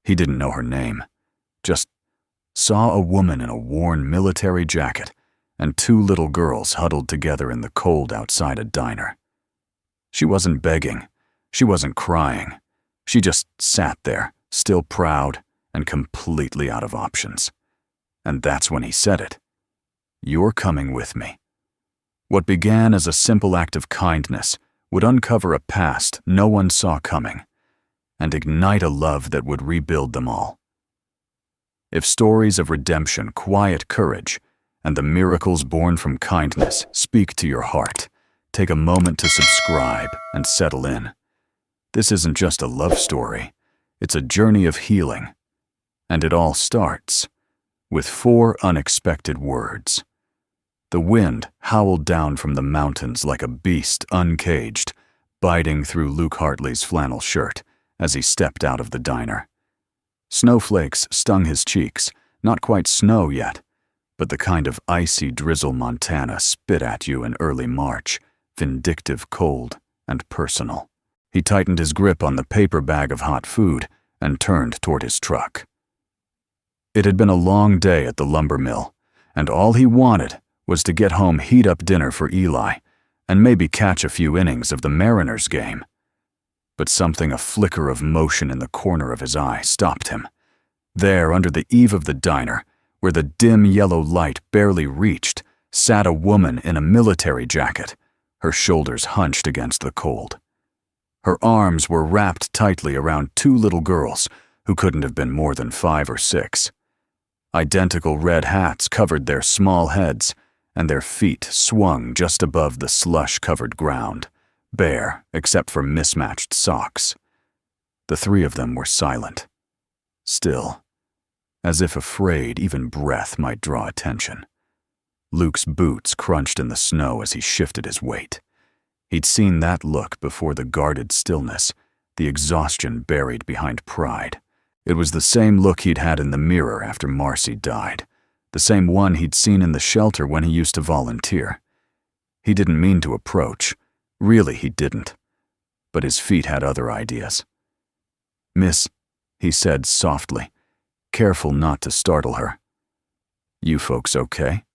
He didn't know her name, just saw a woman in a worn military jacket and two little girls huddled together in the cold outside a diner. She wasn't begging, she wasn't crying. She just sat there, still proud and completely out of options. And that's when he said it. "You're coming with me." What began as a simple act of kindness would uncover a past no one saw coming and ignite a love that would rebuild them all. If stories of redemption, quiet courage, and the miracles born from kindness speak to your heart, take a moment to subscribe and settle in. This isn't just a love story, it's a journey of healing. And it all starts with 4 unexpected words. The wind howled down from the mountains like a beast uncaged, biting through Luke Hartley's flannel shirt as he stepped out of the diner. Snowflakes stung his cheeks, not quite snow yet, but the kind of icy drizzle Montana spit at you in early March, vindictive, cold, and personal. He tightened his grip on the paper bag of hot food and turned toward his truck. It had been a long day at the lumber mill, and all he wanted was to get home, heat up dinner for Eli, and maybe catch a few innings of the Mariners game. But something, a flicker of motion in the corner of his eye, stopped him. There, under the eave of the diner, where the dim yellow light barely reached, sat a woman in a military jacket, her shoulders hunched against the cold. Her arms were wrapped tightly around 2 little girls who couldn't have been more than 5 or 6. Identical red hats covered their small heads, and their feet swung just above the slush-covered ground, bare except for mismatched socks. The 3 of them were silent, still, as if afraid even breath might draw attention. Luke's boots crunched in the snow as he shifted his weight. He'd seen that look before, the guarded stillness, the exhaustion buried behind pride. It was the same look he'd had in the mirror after Marcy died, the same one he'd seen in the shelter when he used to volunteer. He didn't mean to approach. Really, he didn't. But his feet had other ideas. "Miss," he said softly, careful not to startle her. "You folks okay?"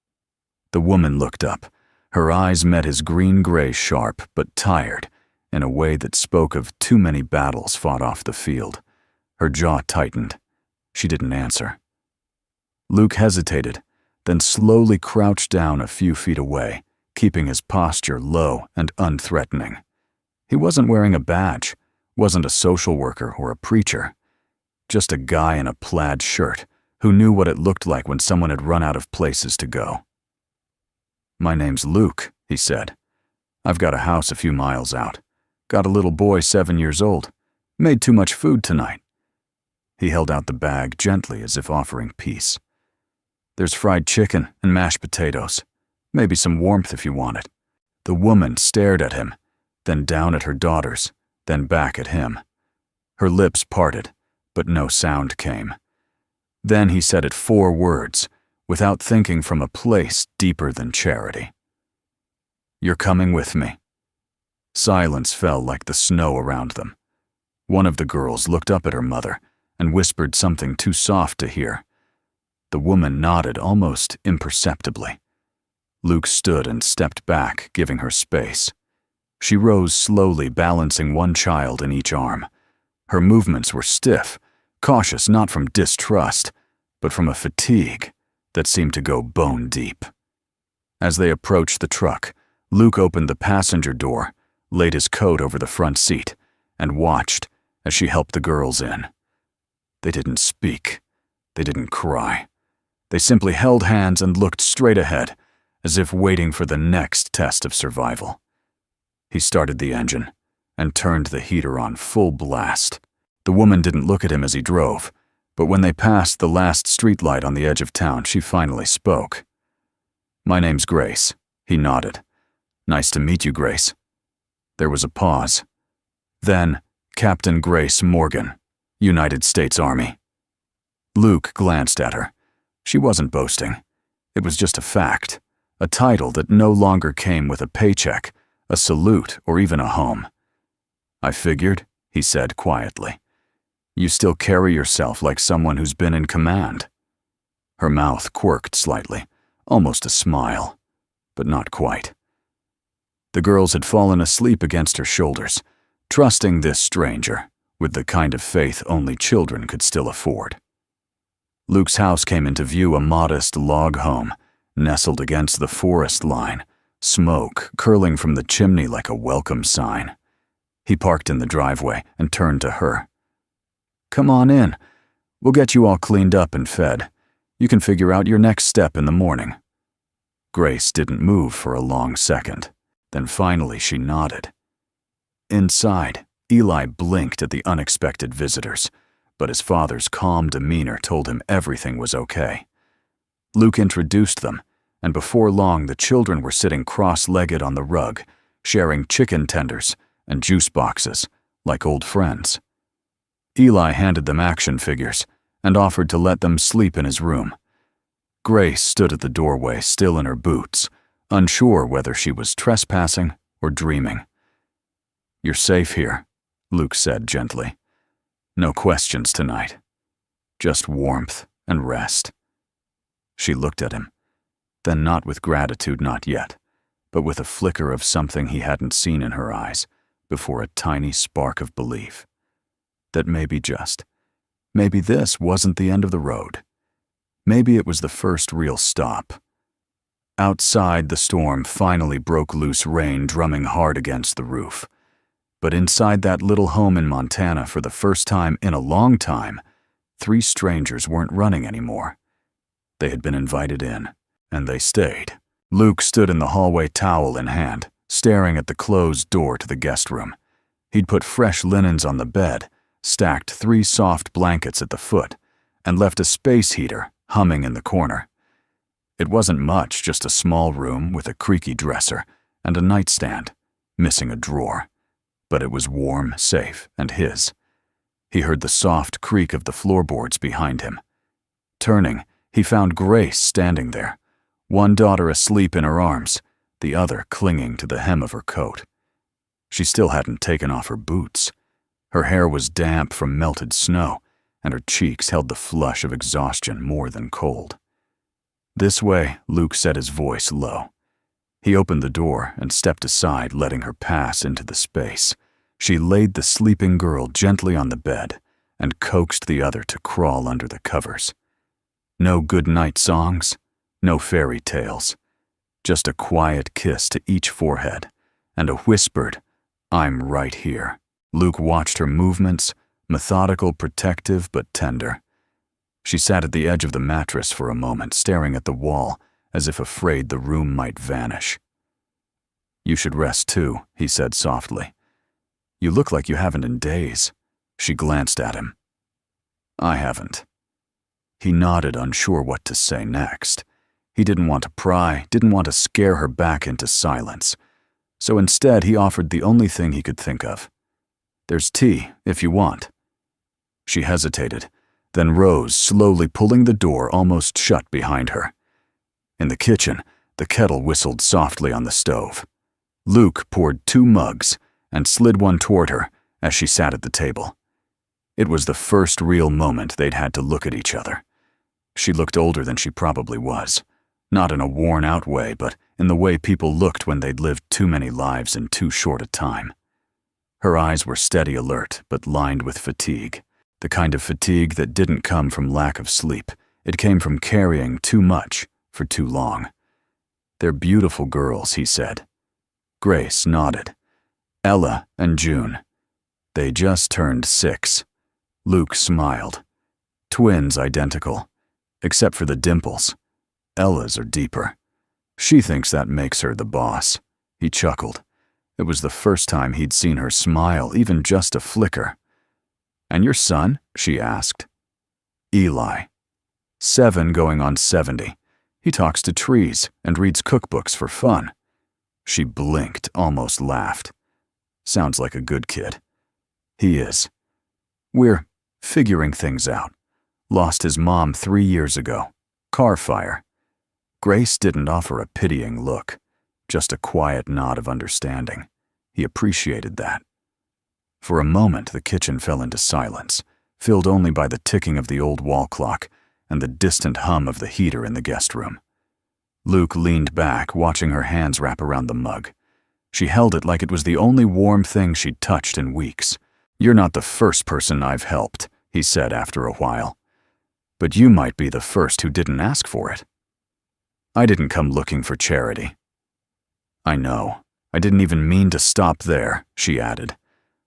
The woman looked up. Her eyes met his green-gray, sharp but tired, in a way that spoke of too many battles fought off the field. Her jaw tightened. She didn't answer. Luke hesitated, then slowly crouched down a few feet away, keeping his posture low and unthreatening. He wasn't wearing a badge, wasn't a social worker or a preacher. Just a guy in a plaid shirt who knew what it looked like when someone had run out of places to go. "My name's Luke," he said. "I've got a house a few miles out. Got a little boy 7 years old. Made too much food tonight." He held out the bag gently as if offering peace. "There's fried chicken and mashed potatoes. Maybe some warmth if you want it." The woman stared at him, then down at her daughters, then back at him. Her lips parted, but no sound came. Then he said it 4 words, without thinking, from a place deeper than charity. "You're coming with me." Silence fell like the snow around them. One of the girls looked up at her mother and whispered something too soft to hear. The woman nodded almost imperceptibly. Luke stood and stepped back, giving her space. She rose slowly, balancing one child in each arm. Her movements were stiff, cautious not from distrust, but from a fatigue that seemed to go bone deep. As they approached the truck, Luke opened the passenger door, laid his coat over the front seat, and watched as she helped the girls in. They didn't speak. They didn't cry. They simply held hands and looked straight ahead, as if waiting for the next test of survival. He started the engine and turned the heater on full blast. The woman didn't look at him as he drove, but when they passed the last streetlight on the edge of town, she finally spoke. "My name's Grace." He nodded. "Nice to meet you, Grace." There was a pause. Then, "Captain Grace Morgan, United States Army." Luke glanced at her. She wasn't boasting. It was just a fact, a title that no longer came with a paycheck, a salute, or even a home. "I figured," he said quietly. You still carry yourself like someone who's been in command." Her mouth quirked slightly, almost a smile, but not quite. The girls had fallen asleep against her shoulders, trusting this stranger with the kind of faith only children could still afford. Luke's house came into view, a modest log home, nestled against the forest line, smoke curling from the chimney like a welcome sign. He parked in the driveway and turned to her. "Come on in. We'll get you all cleaned up and fed. You can figure out your next step in the morning." Grace didn't move for a long second. Then finally she nodded. Inside, Eli blinked at the unexpected visitors, but his father's calm demeanor told him everything was okay. Luke introduced them, and before long the children were sitting cross-legged on the rug, sharing chicken tenders and juice boxes like old friends. Eli handed them action figures and offered to let them sleep in his room. Grace stood at the doorway, still in her boots, unsure whether she was trespassing or dreaming. "You're safe here," Luke said gently. "No questions tonight. Just warmth and rest." She looked at him, then not with gratitude, not yet, but with a flicker of something he hadn't seen in her eyes before, a tiny spark of belief. That maybe this wasn't the end of the road. Maybe it was the first real stop. Outside, the storm finally broke loose, rain drumming hard against the roof. But inside that little home in Montana, for the first time in a long time, 3 strangers weren't running anymore. They had been invited in, and they stayed. Luke stood in the hallway, towel in hand, staring at the closed door to the guest room. He'd put fresh linens on the bed, stacked 3 soft blankets at the foot, and left a space heater humming in the corner. It wasn't much, just a small room with a creaky dresser and a nightstand, missing a drawer. But it was warm, safe, and his. He heard the soft creak of the floorboards behind him. Turning, he found Grace standing there, one daughter asleep in her arms, the other clinging to the hem of her coat. She still hadn't taken off her boots. Her hair was damp from melted snow, and her cheeks held the flush of exhaustion more than cold. "This way," Luke said, his voice low. He opened the door and stepped aside, letting her pass into the space. She laid the sleeping girl gently on the bed and coaxed the other to crawl under the covers. No good-night songs, no fairy tales, just a quiet kiss to each forehead and a whispered, "I'm right here." Luke watched her movements, methodical, protective, but tender. She sat at the edge of the mattress for a moment, staring at the wall, as if afraid the room might vanish. "You should rest too," he said softly. "You look like you haven't in days." She glanced at him. "I haven't." He nodded, unsure what to say next. He didn't want to pry, didn't want to scare her back into silence. So instead, he offered the only thing he could think of. "There's tea, if you want." She hesitated, then rose, slowly pulling the door almost shut behind her. In the kitchen, the kettle whistled softly on the stove. Luke poured 2 mugs and slid one toward her as she sat at the table. It was the first real moment they'd had to look at each other. She looked older than she probably was, not in a worn-out way, but in the way people looked when they'd lived too many lives in too short a time. Her eyes were steady, alert, but lined with fatigue. The kind of fatigue that didn't come from lack of sleep. It came from carrying too much for too long. "They're beautiful girls," he said. Grace nodded. "Ella and June. They just turned 6. Luke smiled. "Twins, identical, except for the dimples. Ella's are deeper. She thinks that makes her the boss." He chuckled. It was the first time he'd seen her smile, even just a flicker. "And your son?" she asked. "Eli. 7 going on 70. He talks to trees and reads cookbooks for fun." She blinked, almost laughed. "Sounds like a good kid." "He is. We're figuring things out. Lost his mom 3 years ago. Car fire." Grace didn't offer a pitying look, just a quiet nod of understanding. He appreciated that. For a moment, the kitchen fell into silence, filled only by the ticking of the old wall clock and the distant hum of the heater in the guest room. Luke leaned back, watching her hands wrap around the mug. She held it like it was the only warm thing she'd touched in weeks. "You're not the first person I've helped," he said after a while. "But you might be the first who didn't ask for it." "I didn't come looking for charity." "I know. I didn't even mean to stop there," she added.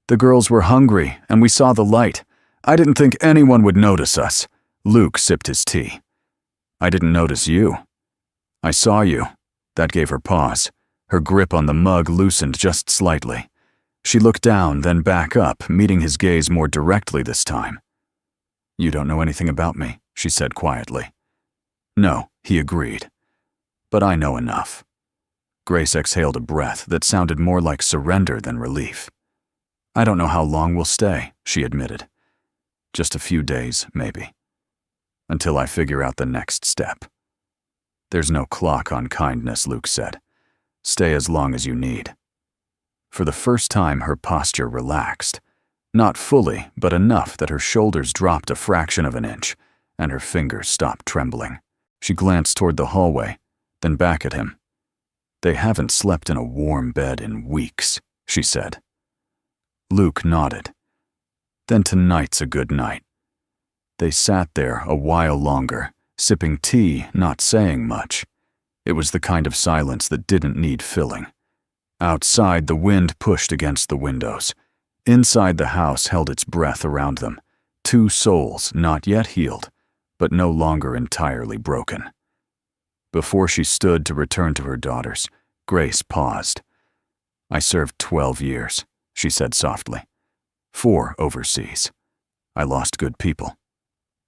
"The girls were hungry, and we saw the light. I didn't think anyone would notice us." Luke sipped his tea. "I didn't notice you. I saw you." That gave her pause. Her grip on the mug loosened just slightly. She looked down, then back up, meeting his gaze more directly this time. "You don't know anything about me," she said quietly. "No," he agreed. "But I know enough." Grace exhaled a breath that sounded more like surrender than relief. "I don't know how long we'll stay," she admitted. "Just a few days, maybe. Until I figure out the next step." "There's no clock on kindness," Luke said. "Stay as long as you need." For the first time, her posture relaxed. Not fully, but enough that her shoulders dropped a fraction of an inch, and her fingers stopped trembling. She glanced toward the hallway, then back at him. "They haven't slept in a warm bed in weeks," she said. Luke nodded. "Then tonight's a good night." They sat there a while longer, sipping tea, not saying much. It was the kind of silence that didn't need filling. Outside, the wind pushed against the windows. Inside, the house held its breath around them. Two souls not yet healed, but no longer entirely broken. Before she stood to return to her daughters, Grace paused. "I served 12 years, she said softly. 4 overseas. I lost good people.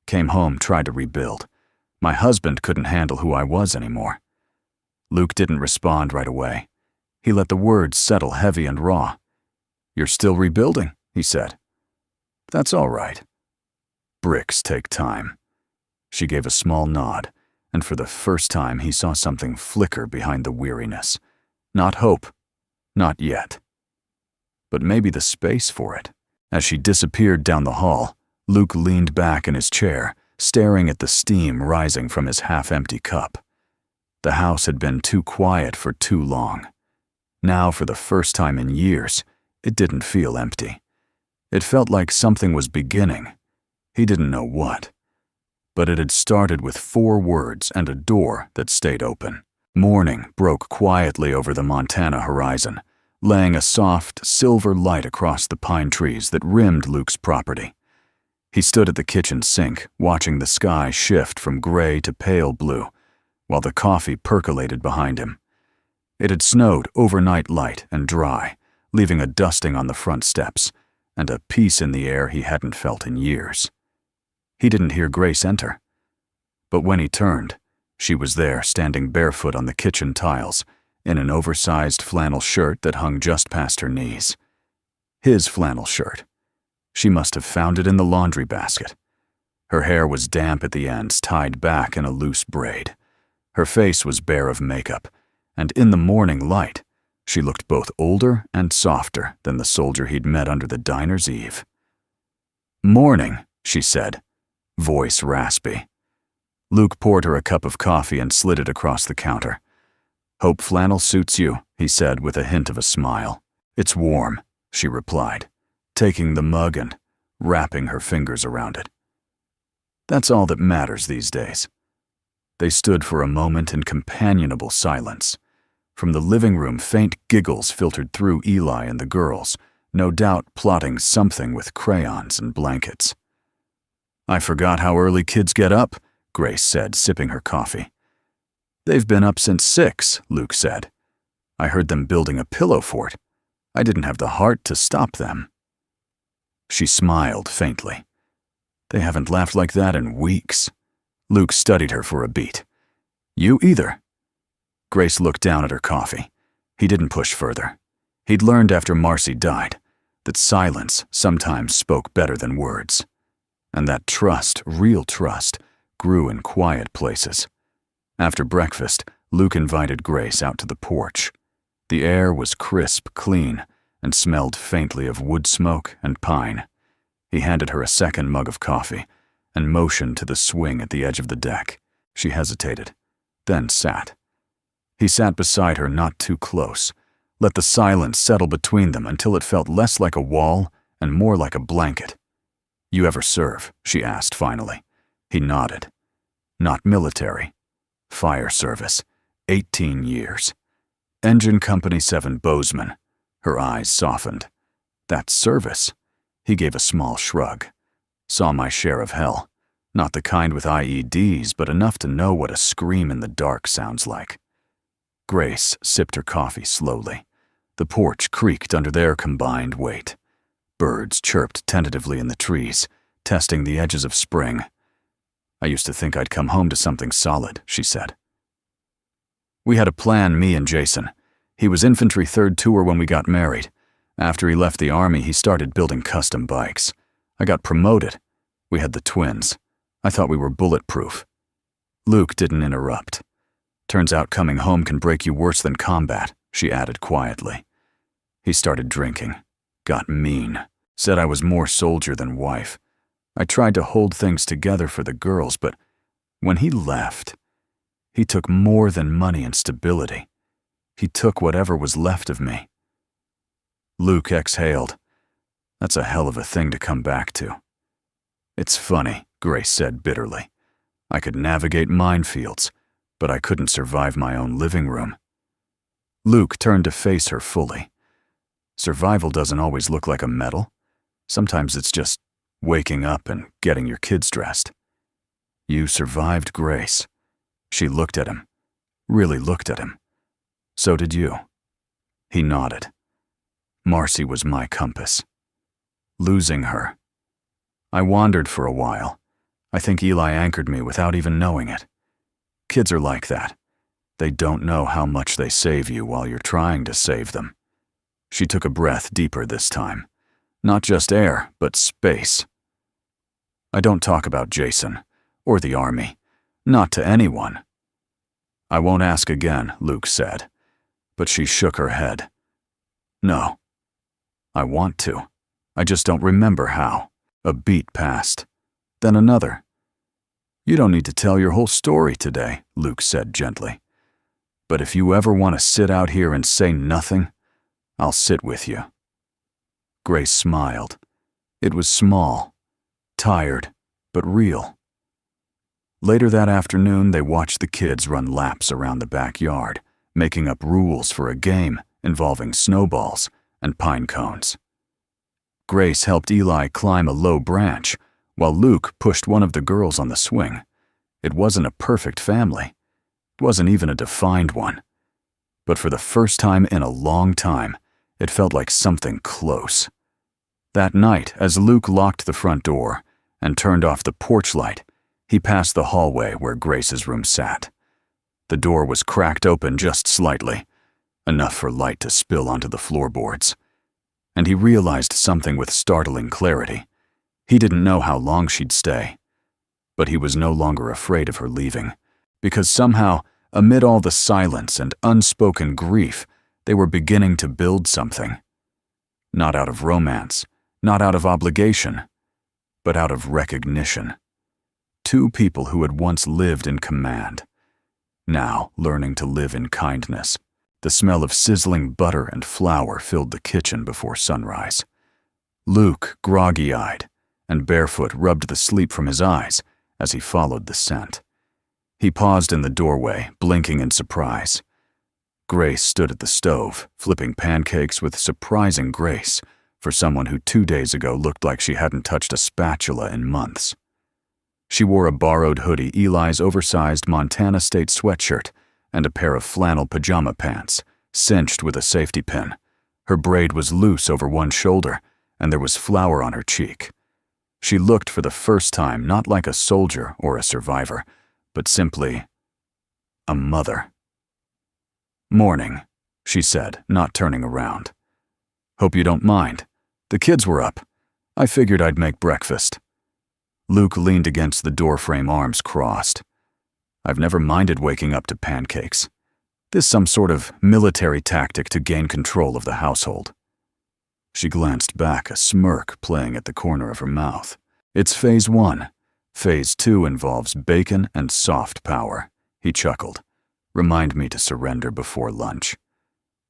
Came home, tried to rebuild. My husband couldn't handle who I was anymore." Luke didn't respond right away. He let the words settle heavy and raw. "You're still rebuilding," he said. "That's all right. Bricks take time." She gave a small nod, and for the first time he saw something flicker behind the weariness. Not hope. Not yet. But maybe the space for it. As she disappeared down the hall, Luke leaned back in his chair, staring at the steam rising from his half-empty cup. The house had been too quiet for too long. Now, for the first time in years, it didn't feel empty. It felt like something was beginning. He didn't know what. But it had started with 4 words and a door that stayed open. Morning broke quietly over the Montana horizon, laying a soft, silver light across the pine trees that rimmed Luke's property. He stood at the kitchen sink, watching the sky shift from gray to pale blue, while the coffee percolated behind him. It had snowed overnight light and dry, leaving a dusting on the front steps, and a peace in the air he hadn't felt in years. He didn't hear Grace enter. But when he turned, she was there standing barefoot on the kitchen tiles, in an oversized flannel shirt that hung just past her knees. His flannel shirt. She must have found it in the laundry basket. Her hair was damp at the ends, tied back in a loose braid. Her face was bare of makeup, and in the morning light, she looked both older and softer than the soldier he'd met under the diner's eave. "Morning," she said, voice raspy. Luke poured her a cup of coffee and slid it across the counter. "Hope flannel suits you," he said with a hint of a smile. "It's warm," she replied, taking the mug and wrapping her fingers around it. That's all that matters these days. They stood for a moment in companionable silence. From the living room, faint giggles filtered through Eli and the girls, no doubt plotting something with crayons and blankets. "I forgot how early kids get up," Grace said, sipping her coffee. "They've been up since 6, Luke said. I heard them building a pillow fort. I didn't have the heart to stop them." She smiled faintly. "They haven't laughed like that in weeks." Luke studied her for a beat. "You either." Grace looked down at her coffee. He didn't push further. He'd learned after Marcy died that silence sometimes spoke better than words. And that trust, real trust, grew in quiet places. After breakfast, Luke invited Grace out to the porch. The air was crisp, clean, and smelled faintly of wood smoke and pine. He handed her a second mug of coffee and motioned to the swing at the edge of the deck. She hesitated, then sat. He sat beside her, not too close, let the silence settle between them until it felt less like a wall and more like a blanket. "You ever serve?" she asked finally. He nodded. "Not military. Fire service. 18 years. Engine Company 7 Bozeman." Her eyes softened. "That's service." He gave a small shrug. "Saw my share of hell. Not the kind with IEDs, but enough to know what a scream in the dark sounds like." Grace sipped her coffee slowly. The porch creaked under their combined weight. Birds chirped tentatively in the trees, testing the edges of spring. "I used to think I'd come home to something solid," she said. "We had a plan, me and Jason. He was infantry 3rd tour when we got married. After he left the Army, he started building custom bikes. I got promoted. We had the twins. I thought we were bulletproof." Luke didn't interrupt. "Turns out coming home can break you worse than combat," she added quietly. He started drinking. Got mean. Said I was more soldier than wife. I tried to hold things together for the girls, but when he left, he took more than money and stability. He took whatever was left of me." Luke exhaled. "That's a hell of a thing to come back to." "It's funny," Grace said bitterly. "I could navigate minefields, but I couldn't survive my own living room." Luke turned to face her fully. "Survival doesn't always look like a medal. Sometimes it's just waking up and getting your kids dressed." "You survived, Grace." She looked at him, really looked at him. "So did you." He nodded. "Marcy was my compass. Losing her. I wandered for a while. I think Eli anchored me without even knowing it. Kids are like that. They don't know how much they save you while you're trying to save them." She took a breath deeper this time. "Not just air, but space. I don't talk about Jason, or the Army. Not to anyone." "I won't ask again," Luke said. But she shook her head. "No. I want to. I just don't remember how." A beat passed. Then another. "You don't need to tell your whole story today," Luke said gently. "But if you ever want to sit out here and say nothing, I'll sit with you." Grace smiled. It was small, tired, but real. Later that afternoon, they watched the kids run laps around the backyard, making up rules for a game involving snowballs and pine cones. Grace helped Eli climb a low branch, while Luke pushed one of the girls on the swing. It wasn't a perfect family. It wasn't even a defined one. But for the first time in a long time, it felt like something close. That night, as Luke locked the front door and turned off the porch light, he passed the hallway where Grace's room sat. The door was cracked open just slightly, enough for light to spill onto the floorboards. And he realized something with startling clarity. He didn't know how long she'd stay. But he was no longer afraid of her leaving, because somehow, amid all the silence and unspoken grief, they were beginning to build something. Not out of romance, not out of obligation, but out of recognition. Two people who had once lived in command, now learning to live in kindness. The smell of sizzling butter and flour filled the kitchen before sunrise. Luke, groggy-eyed and barefoot, rubbed the sleep from his eyes as he followed the scent. He paused in the doorway, blinking in surprise. Grace stood at the stove, flipping pancakes with surprising grace for someone who 2 days ago looked like she hadn't touched a spatula in months. She wore a borrowed hoodie, Eli's oversized Montana State sweatshirt, and a pair of flannel pajama pants, cinched with a safety pin. Her braid was loose over one shoulder, and there was flour on her cheek. She looked for the first time not like a soldier or a survivor, but simply a mother. "Morning," she said, not turning around. "Hope you don't mind. The kids were up. I figured I'd make breakfast." Luke leaned against the doorframe, arms crossed. "I've never minded waking up to pancakes. This some sort of military tactic to gain control of the household." She glanced back, a smirk playing at the corner of her mouth. It's phase 1. Phase 2 involves bacon and soft power, he chuckled. Remind me to surrender before lunch.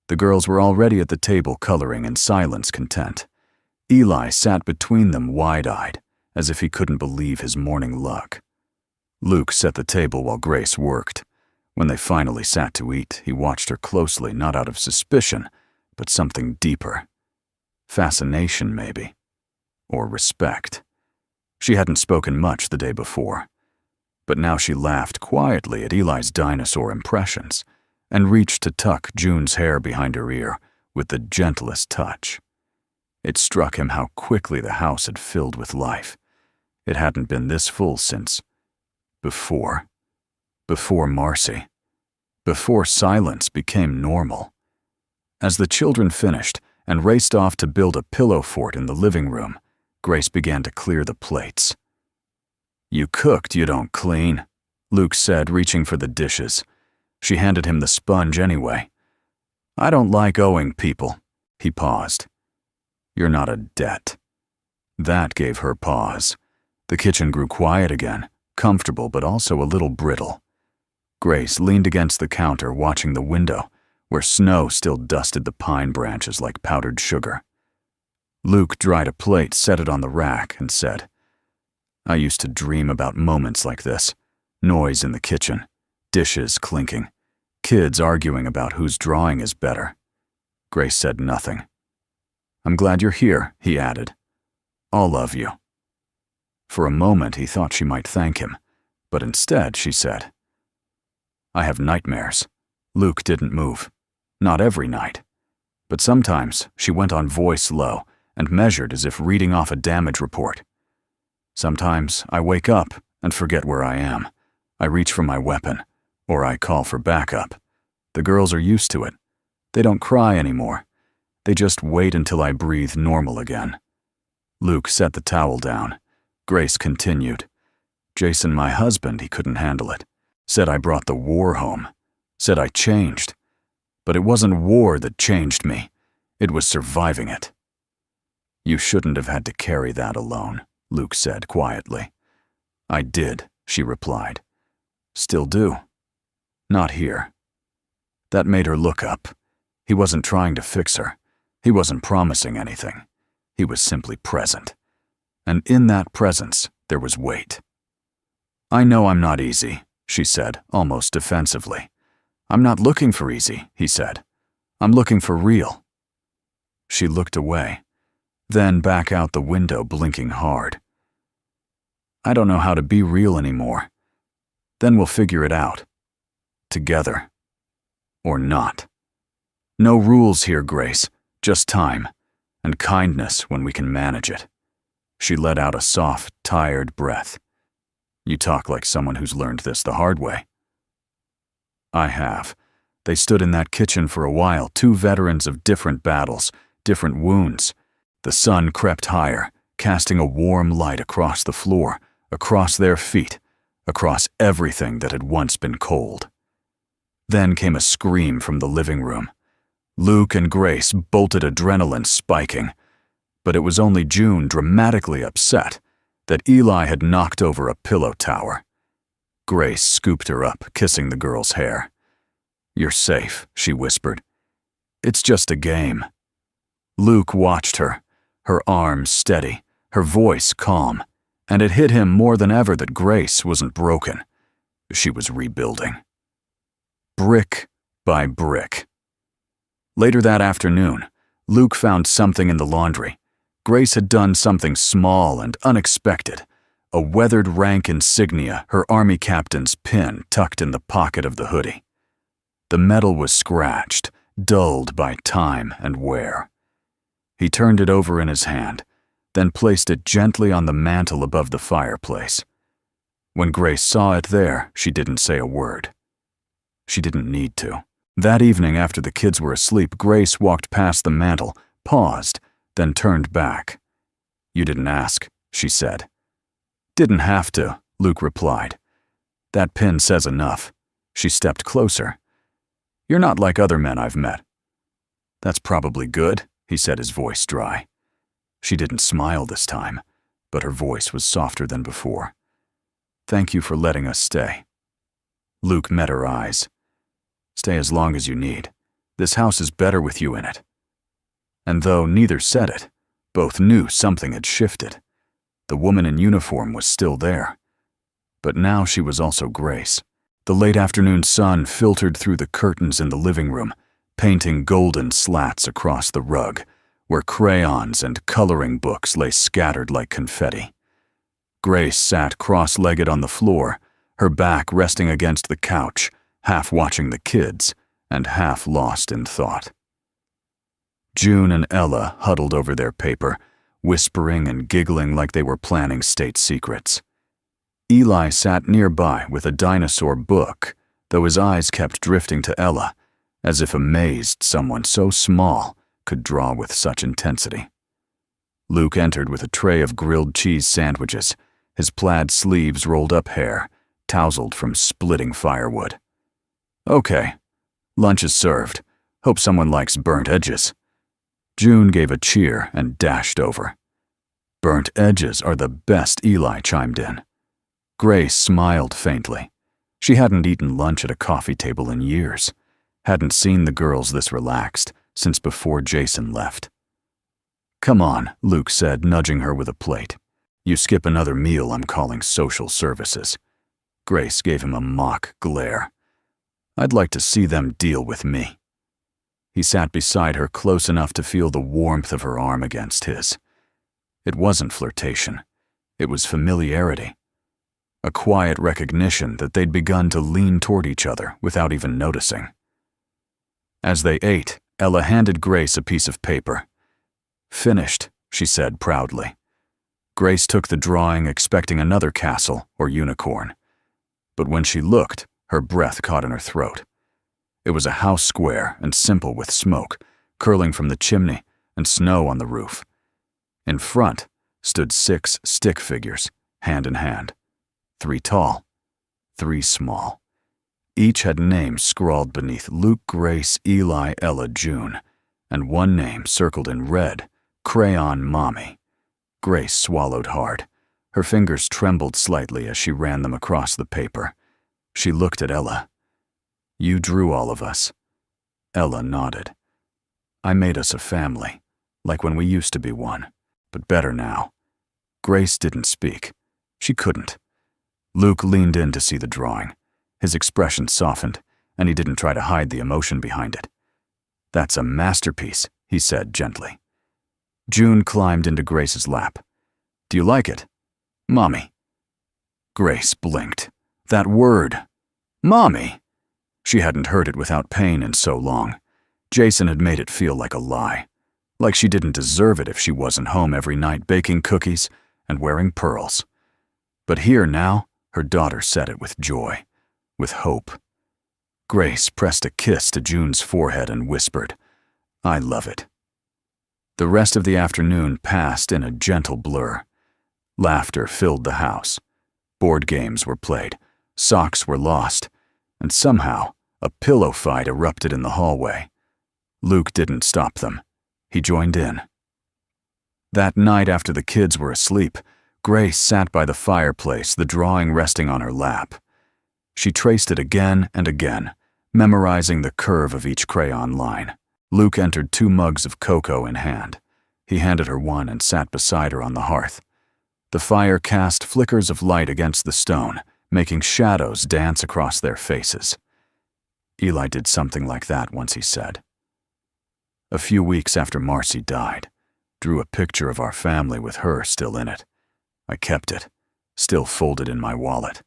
The girls were already at the table coloring in silence content. Eli sat between them wide-eyed, as if he couldn't believe his morning luck. Luke set the table while Grace worked. When they finally sat to eat, he watched her closely, not out of suspicion, but something deeper. Fascination, maybe. Or respect. She hadn't spoken much the day before. But now she laughed quietly at Eli's dinosaur impressions and reached to tuck June's hair behind her ear with the gentlest touch. It struck him how quickly the house had filled with life. It hadn't been this full since before Marcy. Before silence became normal. As the children finished and raced off to build a pillow fort in the living room, Grace began to clear the plates. You cooked, you don't clean, Luke said, reaching for the dishes. She handed him the sponge anyway. I don't like owing people. He paused. You're not a debt. That gave her pause. The kitchen grew quiet again, comfortable but also a little brittle. Grace leaned against the counter, watching the window, where snow still dusted the pine branches like powdered sugar. Luke dried a plate, set it on the rack, and said, I used to dream about moments like this. Noise in the kitchen, dishes clinking, kids arguing about whose drawing is better. Grace said nothing. I'm glad you're here, he added. I'll love you. For a moment he thought she might thank him, but instead she said, I have nightmares. Luke didn't move. Not every night. But sometimes she went on voice low and measured as if reading off a damage report. Sometimes I wake up and forget where I am. I reach for my weapon, or I call for backup. The girls are used to it. They don't cry anymore. They just wait until I breathe normal again. Luke set the towel down. Grace continued. Jason, my husband, he couldn't handle it. Said I brought the war home. Said I changed. But it wasn't war that changed me. It was surviving it. You shouldn't have had to carry that alone, Luke said quietly. I did, she replied. Still do. Not here. That made her look up. He wasn't trying to fix her. He wasn't promising anything. He was simply present. And in that presence, there was weight. I know I'm not easy, she said, almost defensively. I'm not looking for easy, he said. I'm looking for real. She looked away, then back out the window, blinking hard. I don't know how to be real anymore. Then we'll figure it out. Together. Or not. No rules here, Grace. Just time. And kindness when we can manage it. She let out a soft, tired breath. You talk like someone who's learned this the hard way. I have. They stood in that kitchen for a while, two veterans of different battles, different wounds. The sun crept higher, casting a warm light across the floor, across their feet, across everything that had once been cold. Then came a scream from the living room. Luke and Grace bolted, adrenaline spiking. But it was only June, dramatically upset, that Eli had knocked over a pillow tower. Grace scooped her up, kissing the girl's hair. You're safe, she whispered. It's just a game. Luke watched her, her arms steady, her voice calm, and it hit him more than ever that Grace wasn't broken. She was rebuilding. Brick by brick. Later that afternoon, Luke found something in the laundry. Grace had done something small and unexpected. A weathered rank insignia, her army captain's pin tucked in the pocket of the hoodie. The metal was scratched, dulled by time and wear. He turned it over in his hand, then placed it gently on the mantel above the fireplace. When Grace saw it there, she didn't say a word. She didn't need to. That evening, after the kids were asleep, Grace walked past the mantel, paused, then turned back. You didn't ask, she said. Didn't have to, Luke replied. That pin says enough. She stepped closer. You're not like other men I've met. That's probably good, he said, his voice dry. She didn't smile this time, but her voice was softer than before. Thank you for letting us stay. Luke met her eyes. Stay as long as you need. This house is better with you in it. And though neither said it, both knew something had shifted. The woman in uniform was still there. But now she was also Grace. The late afternoon sun filtered through the curtains in the living room, painting golden slats across the rug, where crayons and coloring books lay scattered like confetti. Grace sat cross-legged on the floor, her back resting against the couch, half watching the kids and half lost in thought. June and Ella huddled over their paper, whispering and giggling like they were planning state secrets. Eli sat nearby with a dinosaur book, though his eyes kept drifting to Ella, as if amazed someone so small could draw with such intensity. Luke entered with a tray of grilled cheese sandwiches, his plaid sleeves rolled up hair, tousled from splitting firewood. Okay, lunch is served. Hope someone likes burnt edges. June gave a cheer and dashed over. Burnt edges are the best, Eli chimed in. Grace smiled faintly. She hadn't eaten lunch at a coffee table in years, hadn't seen the girls this relaxed since before Jason left. Come on, Luke said, nudging her with a plate. You skip another meal, I'm calling social services. Grace gave him a mock glare. I'd like to see them deal with me. He sat beside her close enough to feel the warmth of her arm against his. It wasn't flirtation. It was familiarity. A quiet recognition that they'd begun to lean toward each other without even noticing. As they ate, Ella handed Grace a piece of paper. Finished, she said proudly. Grace took the drawing, expecting another castle or unicorn. But when she looked, her breath caught in her throat. It was a house square and simple with smoke, curling from the chimney and snow on the roof. In front stood 6 stick figures, hand in hand. 3 tall, 3 small. Each had names scrawled beneath: Luke, Grace, Eli, Ella, June, and one name circled in red, Crayon Mommy. Grace swallowed hard. Her fingers trembled slightly as she ran them across the paper. She looked at Ella. You drew all of us. Ella nodded. I made us a family, like when we used to be one, but better now. Grace didn't speak. She couldn't. Luke leaned in to see the drawing. His expression softened, and he didn't try to hide the emotion behind it. That's a masterpiece, he said gently. June climbed into Grace's lap. Do you like it? Mommy. Grace blinked. That word. Mommy. She hadn't heard it without pain in so long. Jason had made it feel like a lie. Like she didn't deserve it if she wasn't home every night baking cookies and wearing pearls. But here now, her daughter said it with joy, with hope. Grace pressed a kiss to June's forehead and whispered, I love it. The rest of the afternoon passed in a gentle blur. Laughter filled the house. Board games were played, socks were lost, and somehow a pillow fight erupted in the hallway. Luke didn't stop them. He joined in. That night after the kids were asleep, Grace sat by the fireplace, the drawing resting on her lap. She traced it again and again, memorizing the curve of each crayon line. Luke entered 2 mugs of cocoa in hand. He handed her one and sat beside her on the hearth. The fire cast flickers of light against the stone, making shadows dance across their faces. Eli did something like that once, he said. A few weeks after Marcy died, drew a picture of our family with her still in it. I kept it, still folded in my wallet.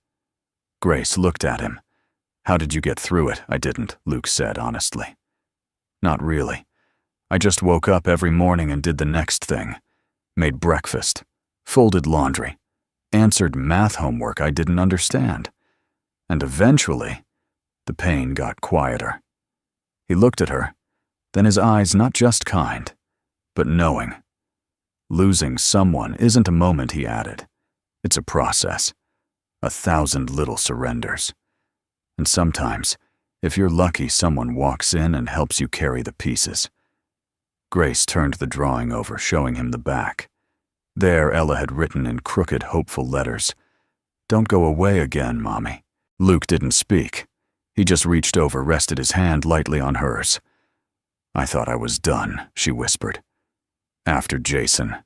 Grace looked at him. How did you get through it? I didn't, Luke said honestly. Not really. I just woke up every morning and did the next thing. Made breakfast, folded laundry, answered math homework I didn't understand. And eventually, the pain got quieter. He looked at her, then his eyes not just kind, but knowing. Losing someone isn't a moment, he added. It's a process. 1,000 little surrenders. And sometimes, if you're lucky, someone walks in and helps you carry the pieces. Grace turned the drawing over, showing him the back. There, Ella had written in crooked, hopeful letters, "Don't go away again, Mommy." Luke didn't speak. He just reached over, rested his hand lightly on hers. "I thought I was done," she whispered. "After Jason.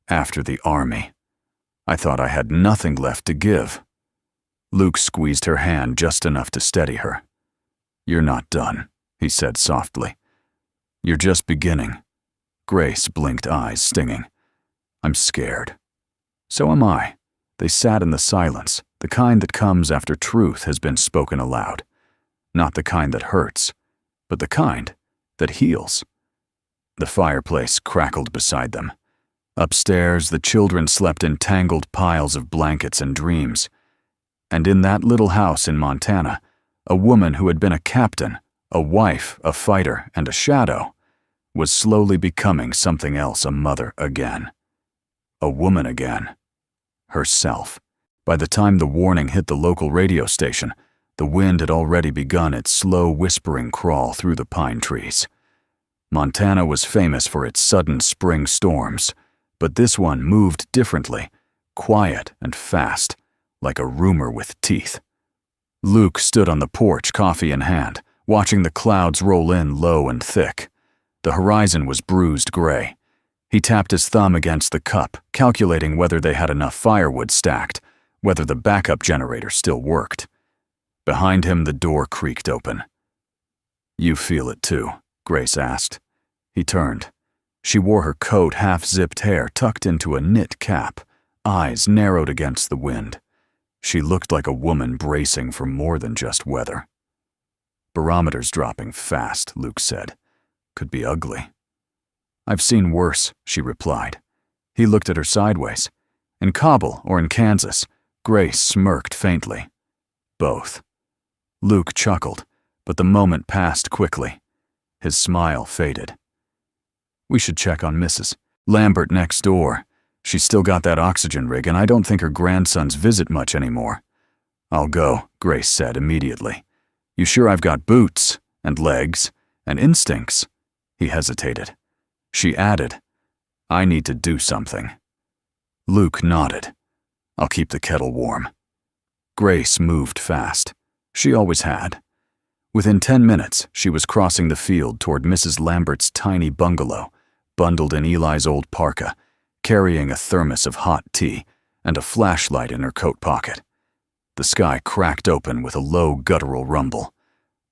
After the army. I thought I had nothing left to give." Luke squeezed her hand just enough to steady her. "You're not done," he said softly. "You're just beginning." Grace blinked, eyes stinging. "I'm scared." "So am I." They sat in the silence, the kind that comes after truth has been spoken aloud. Not the kind that hurts, but the kind that heals. The fireplace crackled beside them. Upstairs, the children slept in tangled piles of blankets and dreams. And in that little house in Montana, a woman who had been a captain, a wife, a fighter, and a shadow, was slowly becoming something else, a mother again. A woman again. Herself. By the time the warning hit the local radio station, the wind had already begun its slow whispering crawl through the pine trees. Montana was famous for its sudden spring storms, but this one moved differently, quiet and fast, like a rumor with teeth. Luke stood on the porch, coffee in hand, watching the clouds roll in low and thick. The horizon was bruised gray. He tapped his thumb against the cup, calculating whether they had enough firewood stacked, whether the backup generator still worked. Behind him, the door creaked open. "You feel it too?" Grace asked. He turned. She wore her coat, half-zipped hair tucked into a knit cap, eyes narrowed against the wind. She looked like a woman bracing for more than just weather. "Barometer's dropping fast," Luke said. "Could be ugly." "I've seen worse," she replied. He looked at her sideways. "In Kabul or in Kansas?" Grace smirked faintly. "Both." Luke chuckled, but the moment passed quickly. His smile faded. "We should check on Mrs. Lambert next door. She's still got that oxygen rig, and I don't think her grandsons visit much anymore." "I'll go," Grace said immediately. "You sure I've got boots, and legs, and instincts?" He hesitated. She added, "I need to do something." Luke nodded. "I'll keep the kettle warm." Grace moved fast. She always had. Within 10 minutes, she was crossing the field toward Mrs. Lambert's tiny bungalow, bundled in Eli's old parka, carrying a thermos of hot tea and a flashlight in her coat pocket. The sky cracked open with a low guttural rumble.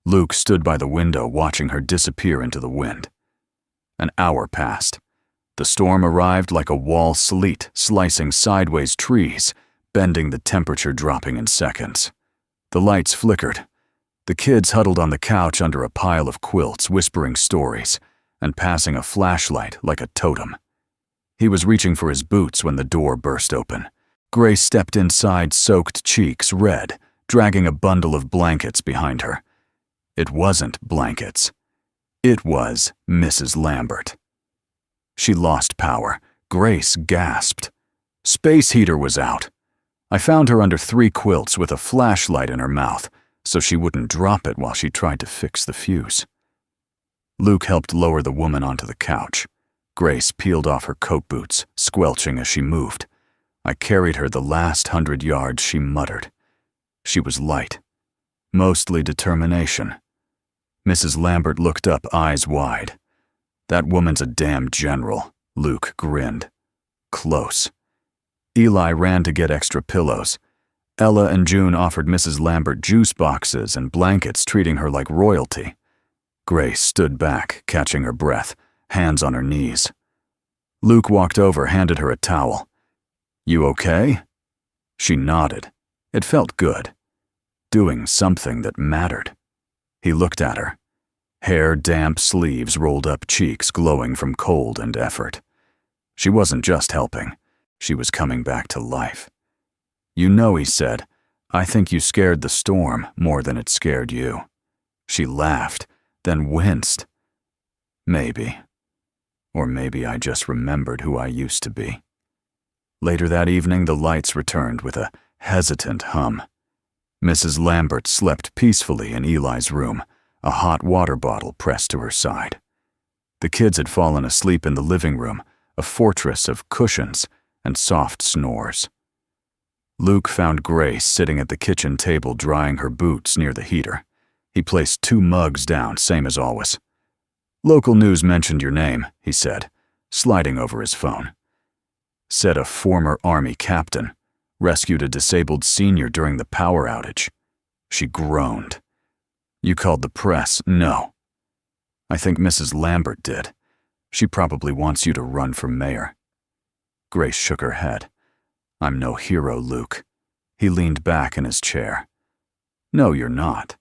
Luke stood by the window watching her disappear into the wind. An hour passed. The storm arrived like a wall sleet, slicing sideways trees, bending the temperature, dropping in seconds. The lights flickered. The kids huddled on the couch under a pile of quilts, whispering stories, and passing a flashlight like a totem. He was reaching for his boots when the door burst open. Grace stepped inside, soaked cheeks red, dragging a bundle of blankets behind her. It wasn't blankets. It was Mrs. Lambert. She lost power. Grace gasped. Space heater was out. I found her under 3 quilts with a flashlight in her mouth, so she wouldn't drop it while she tried to fix the fuse. Luke helped lower the woman onto the couch. Grace peeled off her coat boots, squelching as she moved. I carried her the last 100 yards, she muttered. She was light. Mostly determination. Mrs. Lambert looked up, eyes wide. "That woman's a damn general," Luke grinned. Close. Eli ran to get extra pillows. Ella and June offered Mrs. Lambert juice boxes and blankets, treating her like royalty. Grace stood back, catching her breath, hands on her knees. Luke walked over, handed her a towel. "You okay?" She nodded. It felt good. Doing something that mattered. He looked at her. Hair damp, sleeves rolled up, cheeks glowing from cold and effort. She wasn't just helping. She was coming back to life. "You know," he said, "I think you scared the storm more than it scared you." She laughed, then winced. Maybe. Or maybe I just remembered who I used to be. Later that evening, the lights returned with a hesitant hum. Mrs. Lambert slept peacefully in Eli's room, a hot water bottle pressed to her side. The kids had fallen asleep in the living room, a fortress of cushions and soft snores. Luke found Grace sitting at the kitchen table drying her boots near the heater. He placed 2 mugs down, same as always. "Local news mentioned your name," he said, sliding over his phone. Said a former Army captain rescued a disabled senior during the power outage. She groaned. "You called the press?" "No. I think Mrs. Lambert did. She probably wants you to run for mayor." Grace shook her head. "I'm no hero, Luke." He leaned back in his chair. "No, you're not.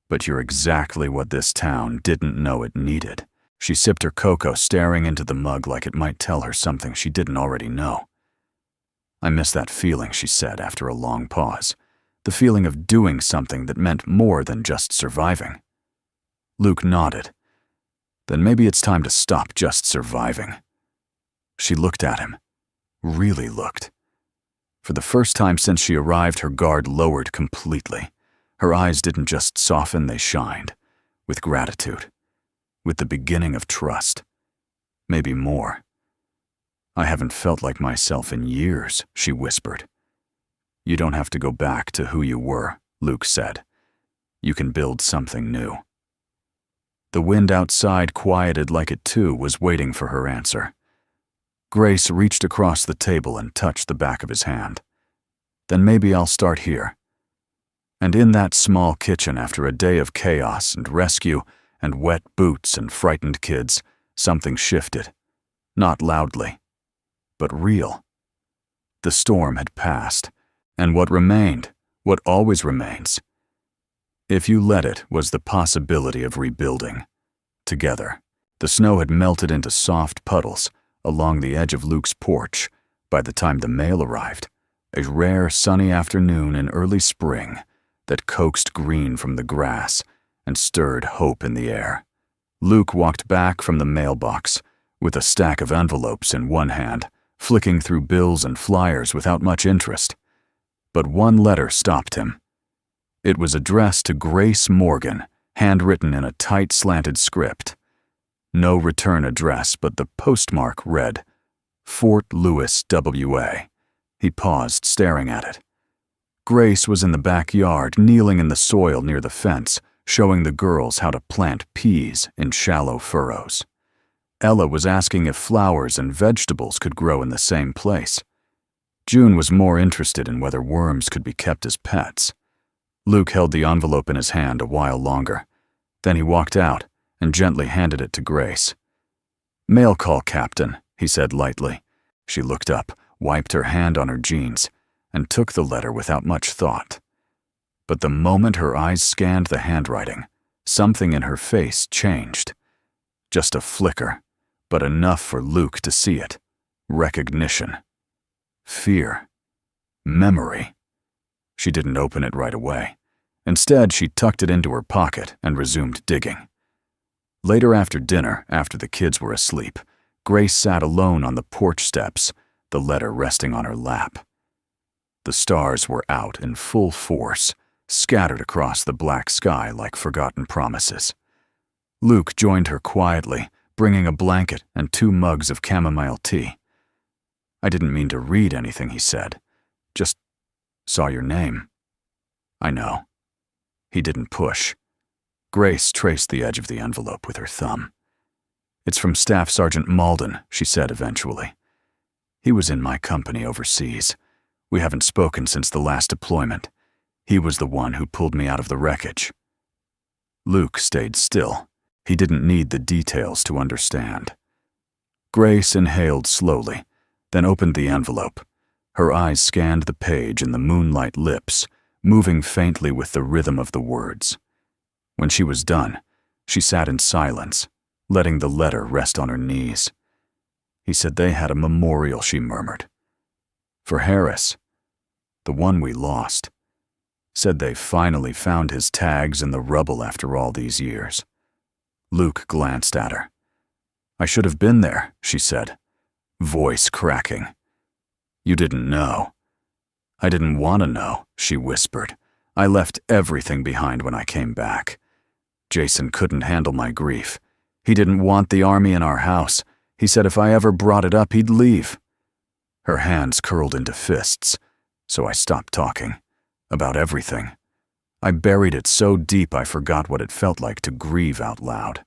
But you're exactly what this town didn't know it needed." She sipped her cocoa, staring into the mug like it might tell her something she didn't already know. "I miss that feeling," she said after a long pause. "The feeling of doing something that meant more than just surviving." Luke nodded. "Then maybe it's time to stop just surviving." She looked at him. Really looked. For the first time since she arrived, her guard lowered completely. Her eyes didn't just soften, they shined. With gratitude. With the beginning of trust. Maybe more. "I haven't felt like myself in years," she whispered. "You don't have to go back to who you were," Luke said. "You can build something new." The wind outside quieted like it too was waiting for her answer. Grace reached across the table and touched the back of his hand. "Then maybe I'll start here." And in that small kitchen, after a day of chaos and rescue and wet boots and frightened kids, something shifted. Not loudly, but real. The storm had passed, and what remained, what always remains, if you let it, was the possibility of rebuilding. Together. The snow had melted into soft puddles along the edge of Luke's porch by the time the mail arrived, a rare sunny afternoon in early spring that coaxed green from the grass and stirred hope in the air. Luke walked back from the mailbox with a stack of envelopes in one hand, flicking through bills and flyers without much interest. But one letter stopped him. It was addressed to Grace Morgan, handwritten in a tight slanted script. No return address, but the postmark read, Fort Lewis, WA. He paused, staring at it. Grace was in the backyard, kneeling in the soil near the fence, showing the girls how to plant peas in shallow furrows. Ella was asking if flowers and vegetables could grow in the same place. June was more interested in whether worms could be kept as pets. Luke held the envelope in his hand a while longer. Then he walked out and gently handed it to Grace. "Mail call, Captain," he said lightly. She looked up, wiped her hand on her jeans, and took the letter without much thought. But the moment her eyes scanned the handwriting, something in her face changed. Just a flicker, but enough for Luke to see it. Recognition. Fear. Memory. She didn't open it right away. Instead, she tucked it into her pocket and resumed digging. Later after dinner, after the kids were asleep, Grace sat alone on the porch steps, the letter resting on her lap. The stars were out in full force, scattered across the black sky like forgotten promises. Luke joined her quietly, bringing a blanket and 2 mugs of chamomile tea. "I didn't mean to read anything," he said. "Just saw your name." "I know." He didn't push. Grace traced the edge of the envelope with her thumb. "It's from Staff Sergeant Malden," she said eventually. "He was in my company overseas. We haven't spoken since the last deployment. He was the one who pulled me out of the wreckage." Luke stayed still. He didn't need the details to understand. Grace inhaled slowly, then opened the envelope. Her eyes scanned the page in the moonlight lips, moving faintly with the rhythm of the words. When she was done, she sat in silence, letting the letter rest on her knees. "He said they had a memorial," she murmured. "For Harris, the one we lost. Said they finally found his tags in the rubble after all these years." Luke glanced at her. "I should have been there," she said, voice cracking. "You didn't know." "I didn't want to know," she whispered. "I left everything behind when I came back. Jason couldn't handle my grief. He didn't want the army in our house. He said if I ever brought it up, he'd leave. Her hands curled into fists, so I stopped talking. About everything. I buried it so deep I forgot what it felt like to grieve out loud.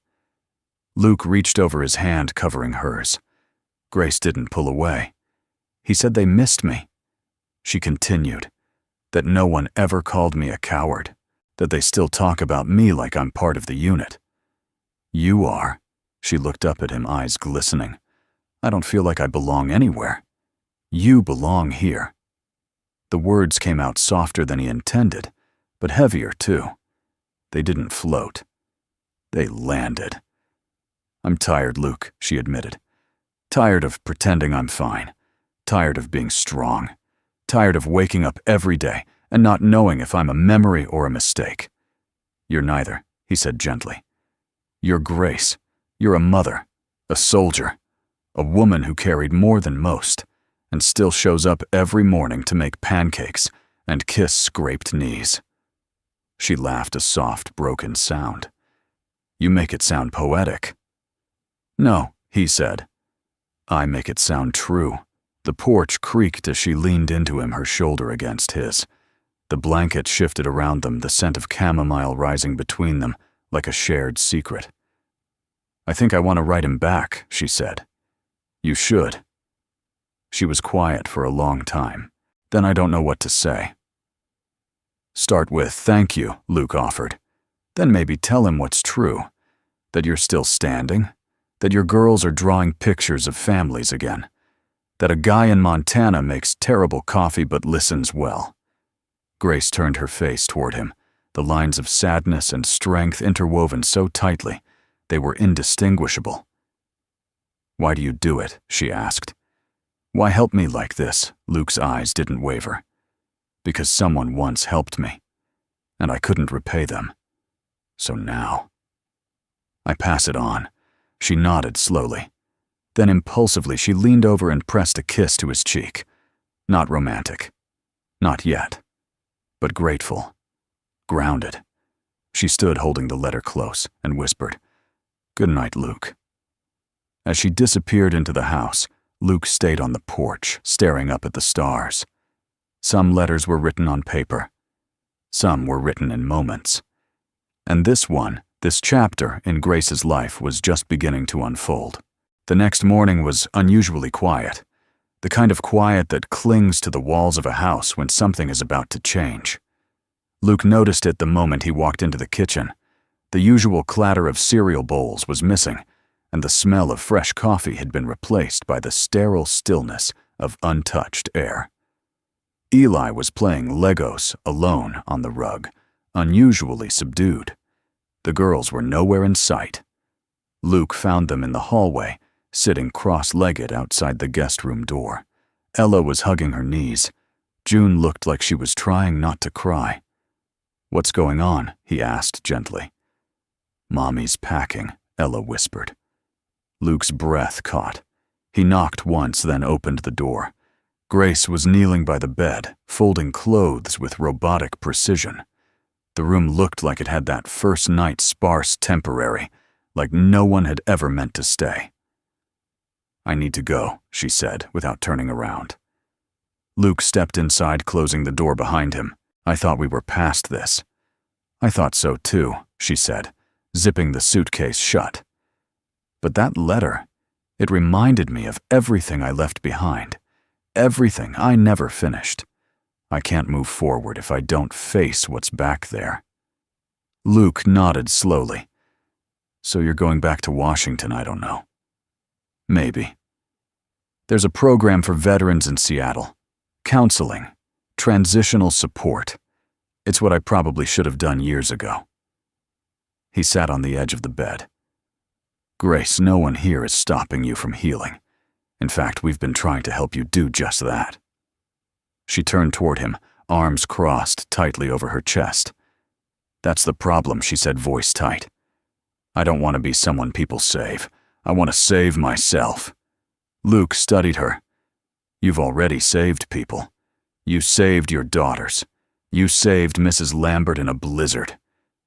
Luke reached over his hand covering hers. Grace didn't pull away. He said they missed me. She continued, that no one ever called me a coward, that they still talk about me like I'm part of the unit. You are. She looked up at him, eyes glistening. I don't feel like I belong anywhere. You belong here. The words came out softer than he intended, but heavier too. They didn't float. They landed. I'm tired, Luke, she admitted. Tired of pretending I'm fine. Tired of being strong. Tired of waking up every day and not knowing if I'm a memory or a mistake. You're neither, he said gently. You're Grace. You're a mother, a soldier, a woman who carried more than most, and still shows up every morning to make pancakes and kiss scraped knees. She laughed a soft, broken sound. You make it sound poetic. No, he said. I make it sound true. The porch creaked as she leaned into him, her shoulder against his. The blanket shifted around them, the scent of chamomile rising between them like a shared secret. I think I want to write him back, she said. You should. She was quiet for a long time. Then I don't know what to say. Start with thank you, Luke offered. Then maybe tell him what's true. That you're still standing. That your girls are drawing pictures of families again. That a guy in Montana makes terrible coffee but listens well. Grace turned her face toward him, the lines of sadness and strength interwoven so tightly they were indistinguishable. Why do you do it? She asked. Why help me like this? Luke's eyes didn't waver. Because someone once helped me, and I couldn't repay them. So now. I pass it on. She nodded slowly. Then impulsively she leaned over and pressed a kiss to his cheek. Not romantic. Not yet. But grateful. Grounded. She stood holding the letter close and whispered, Good night, Luke. As she disappeared into the house, Luke stayed on the porch, staring up at the stars. Some letters were written on paper. Some were written in moments. And this one, this chapter in Grace's life was just beginning to unfold. The next morning was unusually quiet, the kind of quiet that clings to the walls of a house when something is about to change. Luke noticed it the moment he walked into the kitchen. The usual clatter of cereal bowls was missing, and the smell of fresh coffee had been replaced by the sterile stillness of untouched air. Eli was playing Legos alone on the rug, unusually subdued. The girls were nowhere in sight. Luke found them in the hallway, sitting cross-legged outside the guest room door. Ella was hugging her knees. June looked like she was trying not to cry. What's going on? He asked gently. Mommy's packing, Ella whispered. Luke's breath caught. He knocked once, then opened the door. Grace was kneeling by the bed, folding clothes with robotic precision. The room looked like it had that first night sparse temporary, like no one had ever meant to stay. I need to go, she said, without turning around. Luke stepped inside, closing the door behind him. I thought we were past this. I thought so too, she said, zipping the suitcase shut. But that letter, it reminded me of everything I left behind, everything I never finished. I can't move forward if I don't face what's back there. Luke nodded slowly. So you're going back to Washington, I don't know. Maybe. There's a program for veterans in Seattle. Counseling. Transitional support. It's what I probably should have done years ago. He sat on the edge of the bed. Grace, no one here is stopping you from healing. In fact, we've been trying to help you do just that. She turned toward him, arms crossed tightly over her chest. That's the problem, she said, voice tight. I don't want to be someone people save. I want to save myself. Luke studied her. You've already saved people. You saved your daughters. You saved Mrs. Lambert in a blizzard.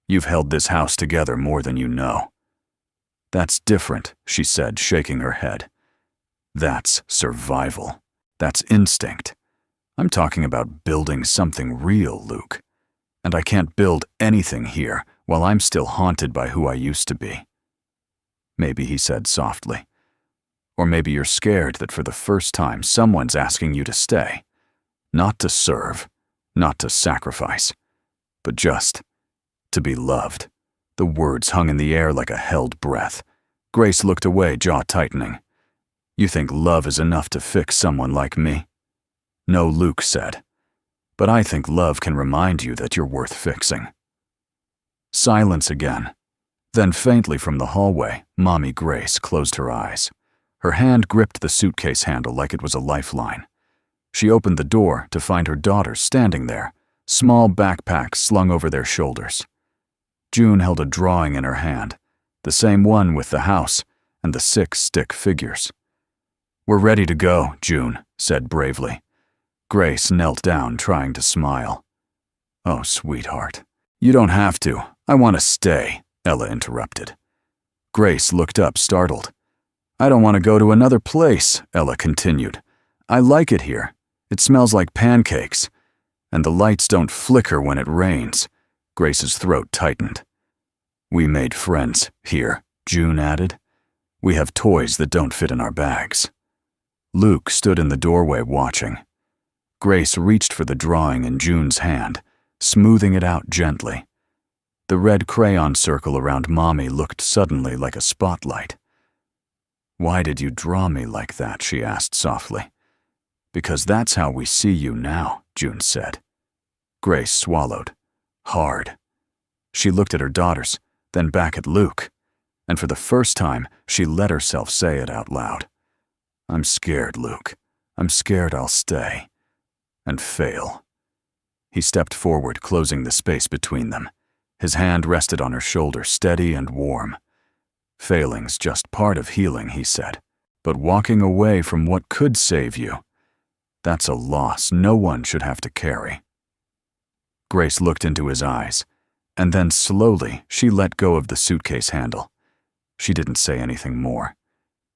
You've held this house together more than you know. That's different, she said, shaking her head. That's survival. That's instinct. I'm talking about building something real, Luke. And I can't build anything here while I'm still haunted by who I used to be. Maybe, he said softly. Or maybe you're scared that for the first time someone's asking you to stay. Not to serve, not to sacrifice, but just to be loved. The words hung in the air like a held breath. Grace looked away, jaw tightening. You think love is enough to fix someone like me? No, Luke said. But I think love can remind you that you're worth fixing. Silence again. Then faintly from the hallway, Mommy Grace closed her eyes. Her hand gripped the suitcase handle like it was a lifeline. She opened the door to find her daughters standing there, small backpacks slung over their shoulders. June held a drawing in her hand, the same one with the house and the 6 stick figures. We're ready to go, June said bravely. Grace knelt down, trying to smile. Oh, sweetheart. You don't have to. I want to stay, Ella interrupted. Grace looked up, startled. I don't want to go to another place, Ella continued. I like it here. It smells like pancakes. And the lights don't flicker when it rains. Grace's throat tightened. We made friends here, June added. We have toys that don't fit in our bags. Luke stood in the doorway watching. Grace reached for the drawing in June's hand, smoothing it out gently. The red crayon circle around Mommy looked suddenly like a spotlight. Why did you draw me like that? She asked softly. Because that's how we see you now, June said. Grace swallowed. Hard. She looked at her daughters, then back at Luke, and for the first time, she let herself say it out loud. I'm scared, Luke. I'm scared I'll stay. And fail. He stepped forward, closing the space between them. His hand rested on her shoulder, steady and warm. Failing's just part of healing, he said. But walking away from what could save you, that's a loss no one should have to carry. Grace looked into his eyes, and then slowly she let go of the suitcase handle. She didn't say anything more.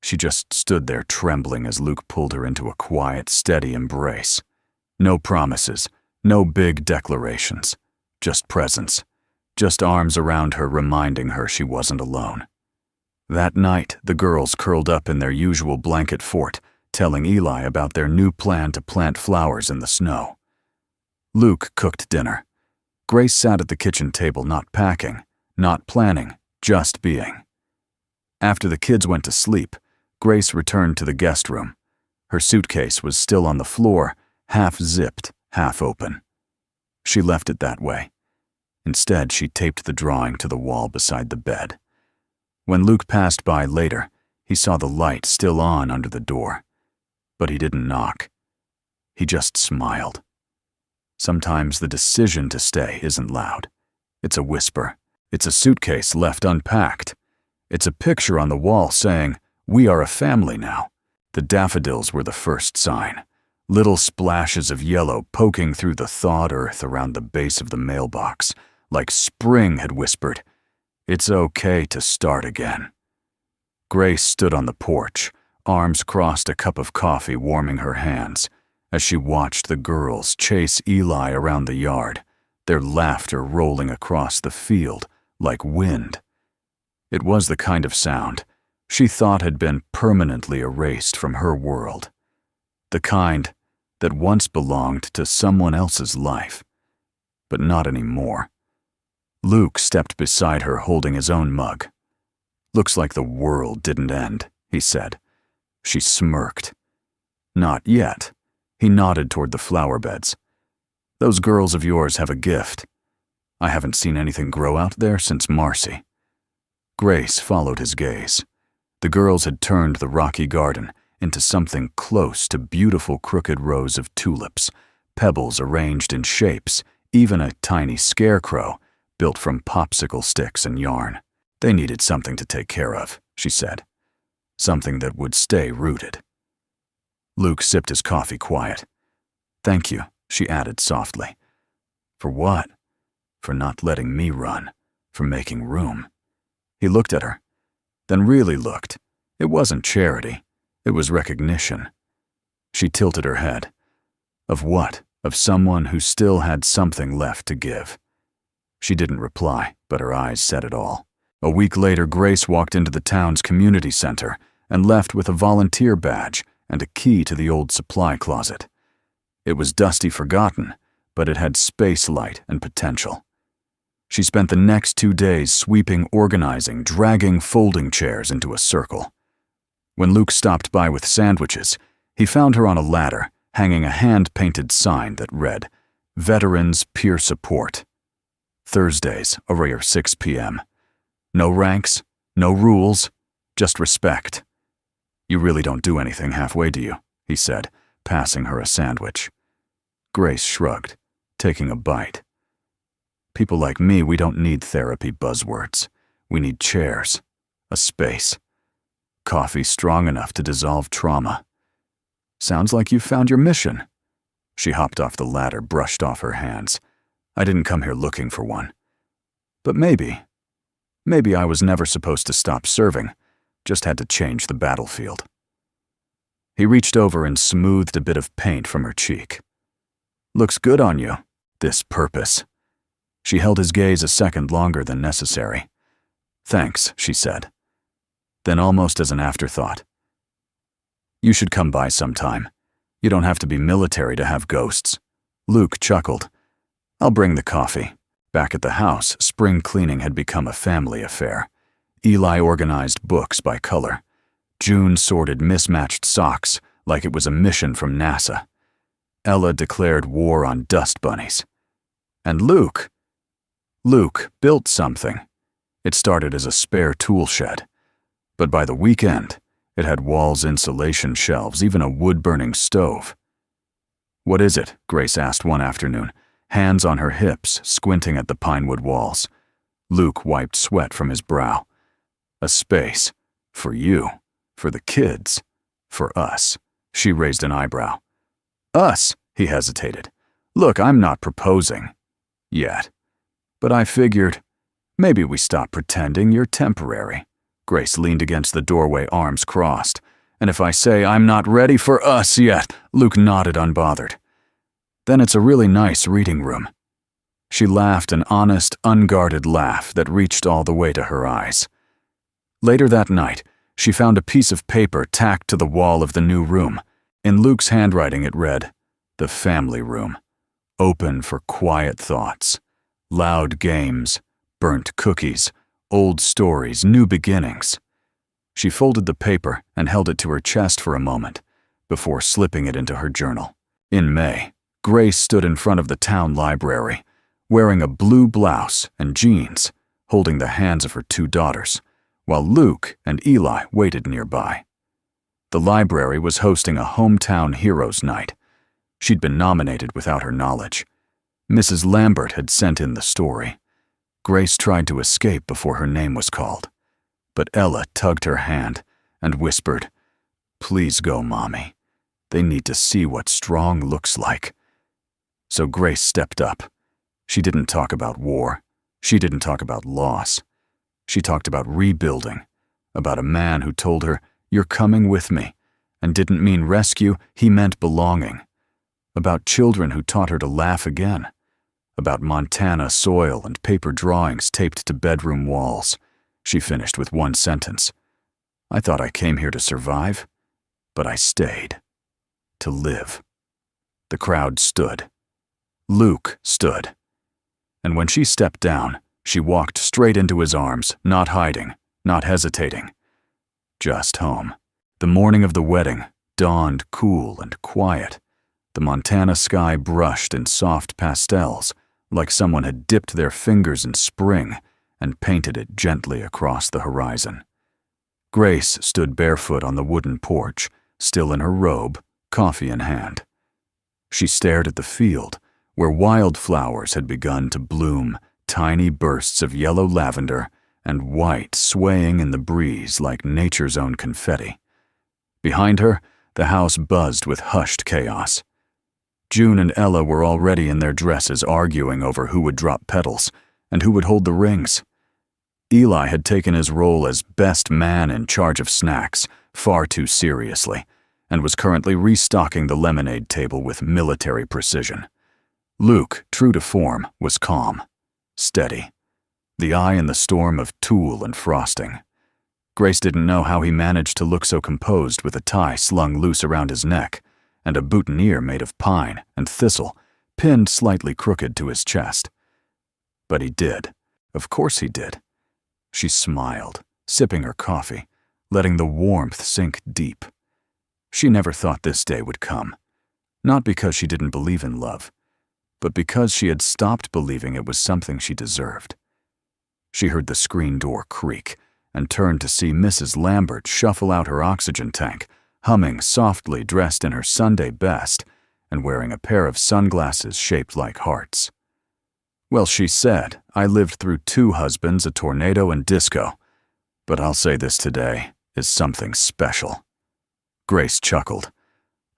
She just stood there trembling as Luke pulled her into a quiet, steady embrace. No promises, no big declarations, just presence, just arms around her reminding her she wasn't alone. That night, the girls curled up in their usual blanket fort, telling Eli about their new plan to plant flowers in the snow. Luke cooked dinner. Grace sat at the kitchen table, not packing, not planning, just being. After the kids went to sleep, Grace returned to the guest room. Her suitcase was still on the floor, half zipped, half open. She left it that way. Instead, she taped the drawing to the wall beside the bed. When Luke passed by later, he saw the light still on under the door. But he didn't knock. He just smiled. Sometimes the decision to stay isn't loud. It's a whisper. It's a suitcase left unpacked. It's a picture on the wall saying, "We are a family now." The daffodils were the first sign. Little splashes of yellow poking through the thawed earth around the base of the mailbox, like spring had whispered, "It's okay to start again." Grace stood on the porch, arms crossed, a cup of coffee warming her hands, as she watched the girls chase Eli around the yard, their laughter rolling across the field like wind. It was the kind of sound she thought had been permanently erased from her world. The kind that once belonged to someone else's life, but not anymore. Luke stepped beside her holding his own mug. "Looks like the world didn't end," he said. She smirked. "Not yet." He nodded toward the flower beds. "Those girls of yours have a gift. I haven't seen anything grow out there since Marcy." Grace followed his gaze. The girls had turned the rocky garden into something close to beautiful crooked rows of tulips, pebbles arranged in shapes, even a tiny scarecrow built from popsicle sticks and yarn. They needed something to take care of, she said. Something that would stay rooted. Luke sipped his coffee quiet. "Thank you," she added softly. "For what?" "For not letting me run, for making room." He looked at her. then really looked. It wasn't charity. It was recognition. She tilted her head. Of what? Of someone who still had something left to give. She didn't reply, but her eyes said it all. A week later, Grace walked into the town's community center and left with a volunteer badge and a key to the old supply closet. It was dusty, forgotten, but it had space, light, and potential. She spent the next 2 days sweeping, organizing, dragging folding chairs into a circle. When Luke stopped by with sandwiches, he found her on a ladder, hanging a hand-painted sign that read, "Veterans Peer Support. Thursdays, around 6 p.m. No ranks, no rules, just respect." "You really don't do anything halfway, do you?" he said, passing her a sandwich. Grace shrugged, taking a bite. "People like me, we don't need therapy buzzwords. We need chairs, a space. Coffee strong enough to dissolve trauma." "Sounds like you've found your mission." She hopped off the ladder, brushed off her hands. "I didn't come here looking for one. But maybe I was never supposed to stop serving, just had to change the battlefield." He reached over and smoothed a bit of paint from her cheek. "Looks good on you, this purpose." She held his gaze a second longer than necessary. "Thanks," she said. Then, almost as an afterthought, "You should come by sometime. You don't have to be military to have ghosts." Luke chuckled. "I'll bring the coffee." Back at the house, spring cleaning had become a family affair. Eli organized books by color. June sorted mismatched socks like it was a mission from NASA. Ella declared war on dust bunnies. And Luke built something. It started as a spare tool shed. But by the weekend, it had walls, insulation shelves, even a wood-burning stove. "What is it?" Grace asked one afternoon, hands on her hips, squinting at the pinewood walls. Luke wiped sweat from his brow. "A space. For you. For the kids. For us." She raised an eyebrow. "Us?" He hesitated. "Look, I'm not proposing. Yet. But I figured, maybe we stop pretending you're temporary." Grace leaned against the doorway, arms crossed. "And if I say I'm not ready for us yet," Luke nodded, unbothered. "Then it's a really nice reading room." She laughed, an honest, unguarded laugh that reached all the way to her eyes. Later that night, she found a piece of paper tacked to the wall of the new room. In Luke's handwriting it read, "The family room. Open for quiet thoughts. Loud games, burnt cookies, old stories, new beginnings." She folded the paper and held it to her chest for a moment, before slipping it into her journal. In May, Grace stood in front of the town library, wearing a blue blouse and jeans, holding the hands of her 2 daughters, while Luke and Eli waited nearby. The library was hosting a hometown heroes night. She'd been nominated without her knowledge. Mrs. Lambert had sent in the story. Grace tried to escape before her name was called, but Ella tugged her hand and whispered, "Please go, Mommy. They need to see what strong looks like." So Grace stepped up. She didn't talk about war. She didn't talk about loss. She talked about rebuilding, about a man who told her, "You're coming with me," and didn't mean rescue, he meant belonging. About children who taught her to laugh again. About Montana soil and paper drawings taped to bedroom walls. She finished with one sentence. "I thought I came here to survive, but I stayed. To live." The crowd stood. Luke stood. And when she stepped down, she walked straight into his arms, not hiding, not hesitating. Just home. The morning of the wedding dawned cool and quiet. The Montana sky brushed in soft pastels, like someone had dipped their fingers in spring and painted it gently across the horizon. Grace stood barefoot on the wooden porch, still in her robe, coffee in hand. She stared at the field, where wildflowers had begun to bloom, tiny bursts of yellow lavender and white swaying in the breeze like nature's own confetti. Behind her, the house buzzed with hushed chaos. June and Ella were already in their dresses arguing over who would drop petals and who would hold the rings. Eli had taken his role as best man in charge of snacks far too seriously, and was currently restocking the lemonade table with military precision. Luke, true to form, was calm, steady, the eye in the storm of tulle and frosting. Grace didn't know how he managed to look so composed with a tie slung loose around his neck and a boutonniere made of pine and thistle pinned slightly crooked to his chest. But he did. Of course he did. She smiled, sipping her coffee, letting the warmth sink deep. She never thought this day would come, not because she didn't believe in love, but because she had stopped believing it was something she deserved. She heard the screen door creak and turned to see Mrs. Lambert shuffle out her oxygen tank, humming softly, dressed in her Sunday best and wearing a pair of sunglasses shaped like hearts. Well, she said, I lived through 2 husbands, a tornado, and disco, but I'll say this today is something special. Grace chuckled.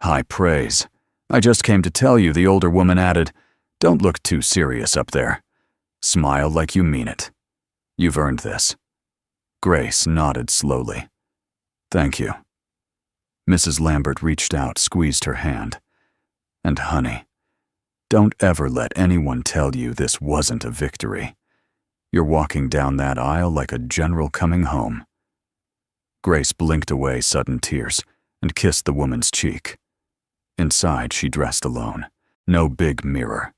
High praise. I just came to tell you, the older woman added. Don't look too serious up there. Smile like you mean it. You've earned this. Grace nodded slowly. Thank you. Mrs. Lambert reached out, squeezed her hand. And honey, don't ever let anyone tell you this wasn't a victory. You're walking down that aisle like a general coming home. Grace blinked away sudden tears and kissed the woman's cheek. Inside, she dressed alone. No big mirror.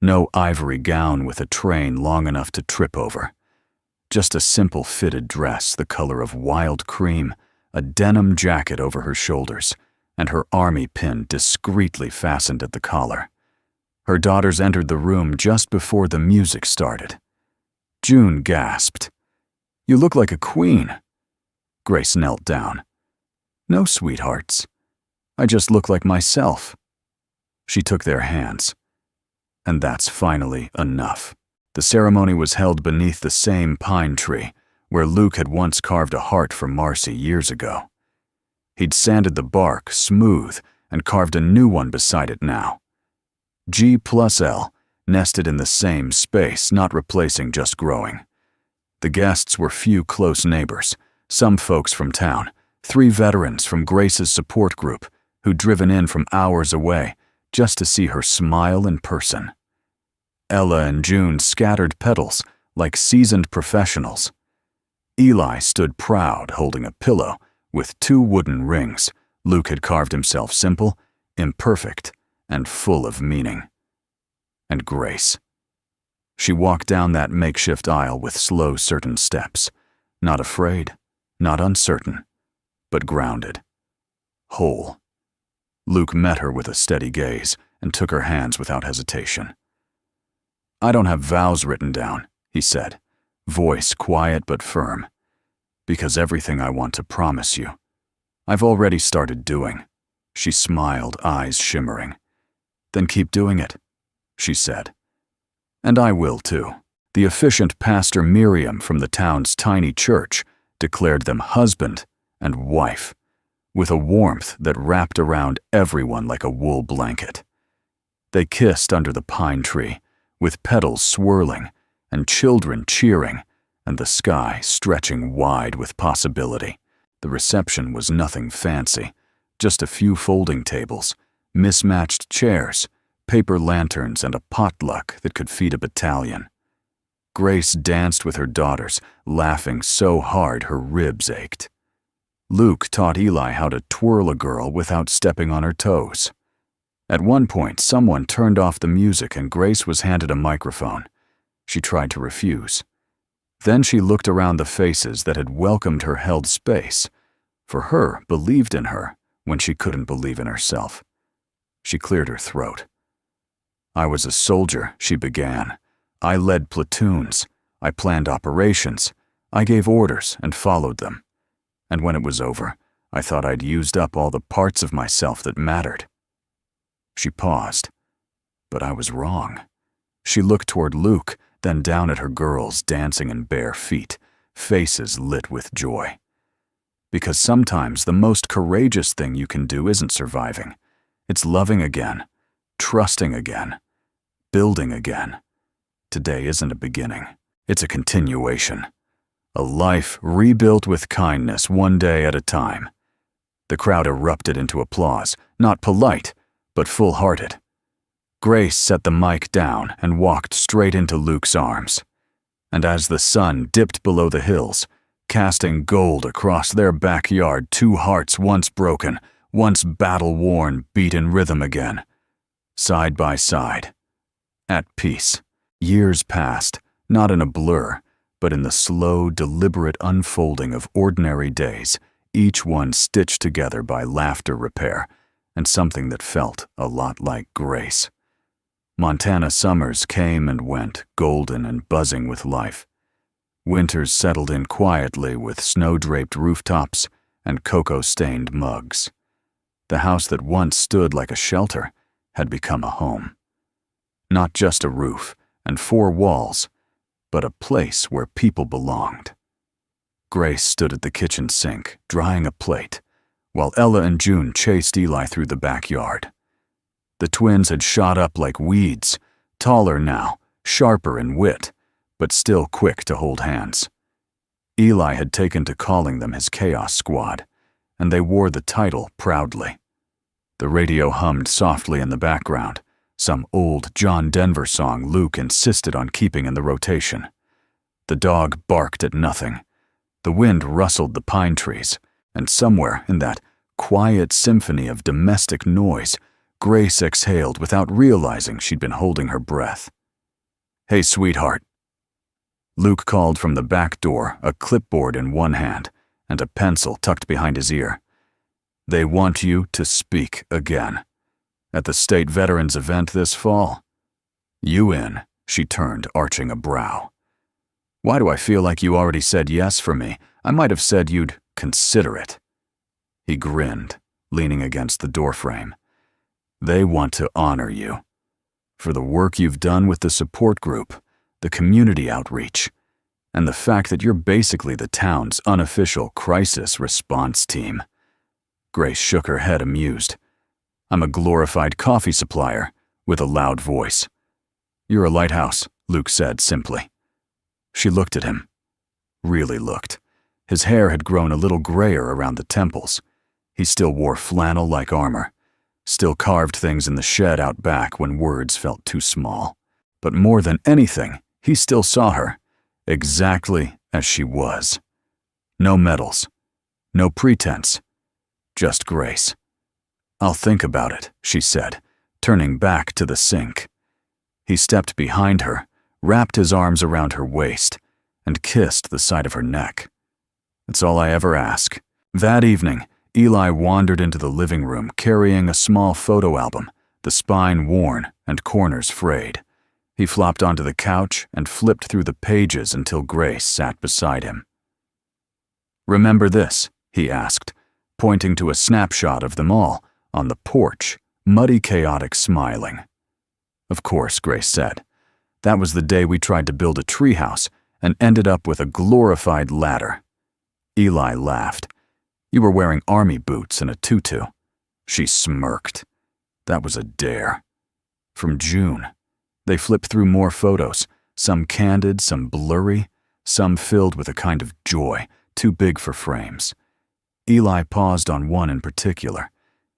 No ivory gown with a train long enough to trip over. Just a simple fitted dress the color of wild cream, a denim jacket over her shoulders, and her army pin discreetly fastened at the collar. Her daughters entered the room just before the music started. June gasped. You look like a queen. Grace knelt down. No, sweethearts. I just look like myself. She took their hands. And that's finally enough. The ceremony was held beneath the same pine tree where Luke had once carved a heart for Marcy years ago. He'd sanded the bark smooth and carved a new one beside it now. G+L, nested in the same space, not replacing, just growing. The guests were few close neighbors, some folks from town, 3 veterans from Grace's support group who'd driven in from hours away just to see her smile in person. Ella and June scattered petals like seasoned professionals. Eli stood proud, holding a pillow with 2 wooden rings Luke had carved himself, simple, imperfect, and full of meaning. And Grace. She walked down that makeshift aisle with slow, certain steps, not afraid, not uncertain, but grounded, whole. Luke met her with a steady gaze and took her hands without hesitation. I don't have vows written down, he said, voice quiet but firm, because everything I want to promise you, I've already started doing. She smiled, eyes shimmering. Then keep doing it, she said. And I will too. The efficient Pastor Miriam from the town's tiny church declared them husband and wife, with a warmth that wrapped around everyone like a wool blanket. They kissed under the pine tree, with petals swirling and children cheering and the sky stretching wide with possibility. The reception was nothing fancy, just a few folding tables, mismatched chairs, paper lanterns, and a potluck that could feed a battalion. Grace danced with her daughters, laughing so hard her ribs ached. Luke taught Eli how to twirl a girl without stepping on her toes. At one point, someone turned off the music and Grace was handed a microphone. She tried to refuse. Then she looked around the faces that had welcomed her held space, for her believed in her when she couldn't believe in herself. She cleared her throat. I was a soldier, she began. I led platoons. I planned operations. I gave orders and followed them. And when it was over, I thought I'd used up all the parts of myself that mattered. She paused, but I was wrong. She looked toward Luke, then down at her girls dancing in bare feet, faces lit with joy. Because sometimes the most courageous thing you can do isn't surviving. It's loving again, trusting again, building again. Today isn't a beginning. It's a continuation. A life rebuilt with kindness one day at a time. The crowd erupted into applause, not polite, but full-hearted. Grace set the mic down and walked straight into Luke's arms. And as the sun dipped below the hills, casting gold across their backyard, two hearts once broken, once battle-worn, beat in rhythm again. Side by side. At peace. Years passed, not in a blur, but in the slow, deliberate unfolding of ordinary days, each one stitched together by laughter repair, and something that felt a lot like grace. Montana summers came and went, golden and buzzing with life. Winters settled in quietly with snow-draped rooftops and cocoa-stained mugs. The house that once stood like a shelter had become a home. Not just a roof and four walls, but a place where people belonged. Grace stood at the kitchen sink, drying a plate, while Ella and June chased Eli through the backyard. The twins had shot up like weeds, taller now, sharper in wit, but still quick to hold hands. Eli had taken to calling them his Chaos Squad, and they wore the title proudly. The radio hummed softly in the background, some old John Denver song Luke insisted on keeping in the rotation. The dog barked at nothing. The wind rustled the pine trees, and somewhere in that quiet symphony of domestic noise, Grace exhaled without realizing she'd been holding her breath. "Hey, sweetheart." Luke called from the back door, a clipboard in one hand and a pencil tucked behind his ear. "They want you to speak again. At the state veterans event this fall." "You in?" She turned, arching a brow. "Why do I feel like you already said yes for me? I might have said you'd consider it." He grinned, leaning against the doorframe. "They want to honor you. For the work you've done with the support group, the community outreach, and the fact that you're basically the town's unofficial crisis response team." Grace shook her head, amused. "I'm a glorified coffee supplier," with a loud voice. "You're a lighthouse," Luke said simply. She looked at him. Really looked. His hair had grown a little grayer around the temples. He still wore flannel-like armor. Still carved things in the shed out back when words felt too small. But more than anything, he still saw her, exactly as she was. No medals. No pretense. Just Grace. "I'll think about it," she said, turning back to the sink. He stepped behind her, wrapped his arms around her waist, and kissed the side of her neck. "It's all I ever ask." That evening, Eli wandered into the living room carrying a small photo album, the spine worn and corners frayed. He flopped onto the couch and flipped through the pages until Grace sat beside him. "Remember this?" he asked, pointing to a snapshot of them all on the porch, muddy, chaotic, smiling. "Of course," Grace said. "That was the day we tried to build a treehouse and ended up with a glorified ladder." Eli laughed. "You were wearing army boots and a tutu." She smirked. That was a dare. From June. They flipped through more photos, some candid, some blurry, some filled with a kind of joy, too big for frames. Eli paused on one in particular.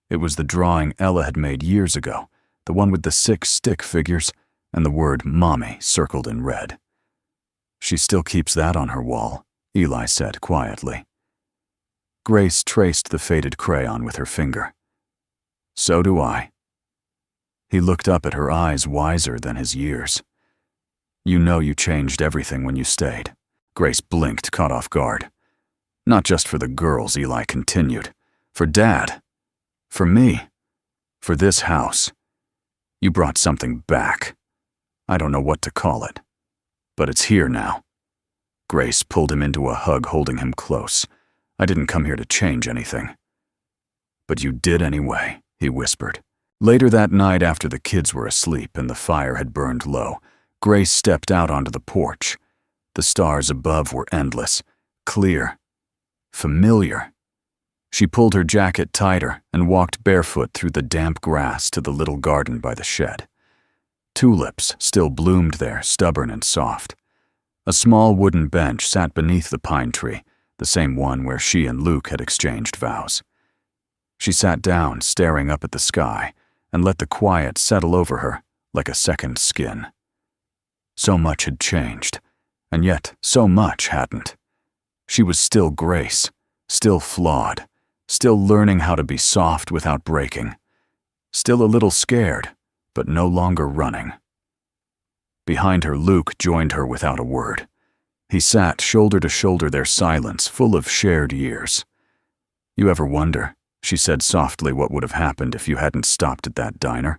It was the drawing Ella had made years ago, the one with the 6 stick figures and the word Mommy circled in red. "She still keeps that on her wall," Eli said quietly. Grace traced the faded crayon with her finger. "So do I." He looked up at her eyes wiser than his years. "You know you changed everything when you stayed." Grace blinked, caught off guard. "Not just for the girls," Eli continued. "For Dad. For me. For this house. You brought something back. I don't know what to call it. But it's here now." Grace pulled him into a hug, holding him close. "I didn't come here to change anything." "But you did anyway," he whispered. Later that night, after the kids were asleep and the fire had burned low, Grace stepped out onto the porch. The stars above were endless, clear, familiar. She pulled her jacket tighter and walked barefoot through the damp grass to the little garden by the shed. Tulips still bloomed there, stubborn and soft. A small wooden bench sat beneath the pine tree, the same one where she and Luke had exchanged vows. She sat down, staring up at the sky, and let the quiet settle over her like a second skin. So much had changed, and yet so much hadn't. She was still Grace, still flawed, still learning how to be soft without breaking, still a little scared, but no longer running. Behind her, Luke joined her without a word. He sat shoulder to shoulder, their silence full of shared years. "You ever wonder," she said softly, "what would have happened if you hadn't stopped at that diner?"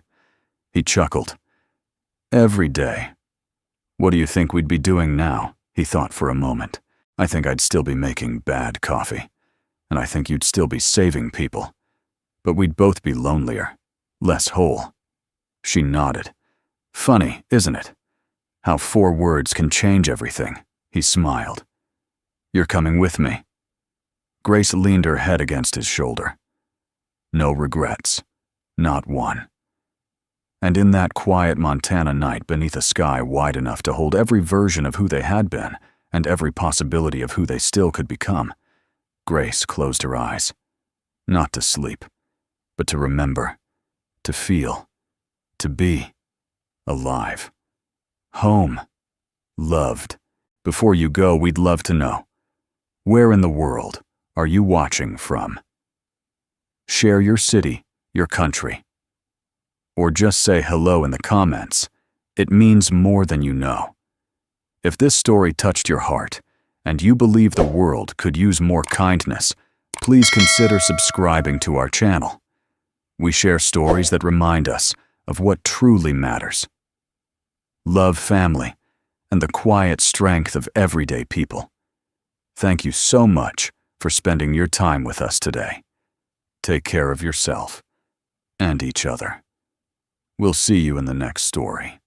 He chuckled. "Every day. What do you think we'd be doing now?" He thought for a moment. "I think I'd still be making bad coffee. And I think you'd still be saving people. But we'd both be lonelier, less whole." She nodded. "Funny, isn't it? How 4 words can change everything." He smiled. "You're coming with me." Grace leaned her head against his shoulder. No regrets. Not one. And in that quiet Montana night, beneath a sky wide enough to hold every version of who they had been and every possibility of who they still could become, Grace closed her eyes. Not to sleep, but to remember, to feel, to be alive. Home. Loved. Before you go, we'd love to know, where in the world are you watching from? Share your city, your country. Or just say hello in the comments. It means more than you know. If this story touched your heart, and you believe the world could use more kindness, please consider subscribing to our channel. We share stories that remind us of what truly matters. Love, family, and the quiet strength of everyday people. Thank you so much for spending your time with us today. Take care of yourself and each other. We'll see you in the next story.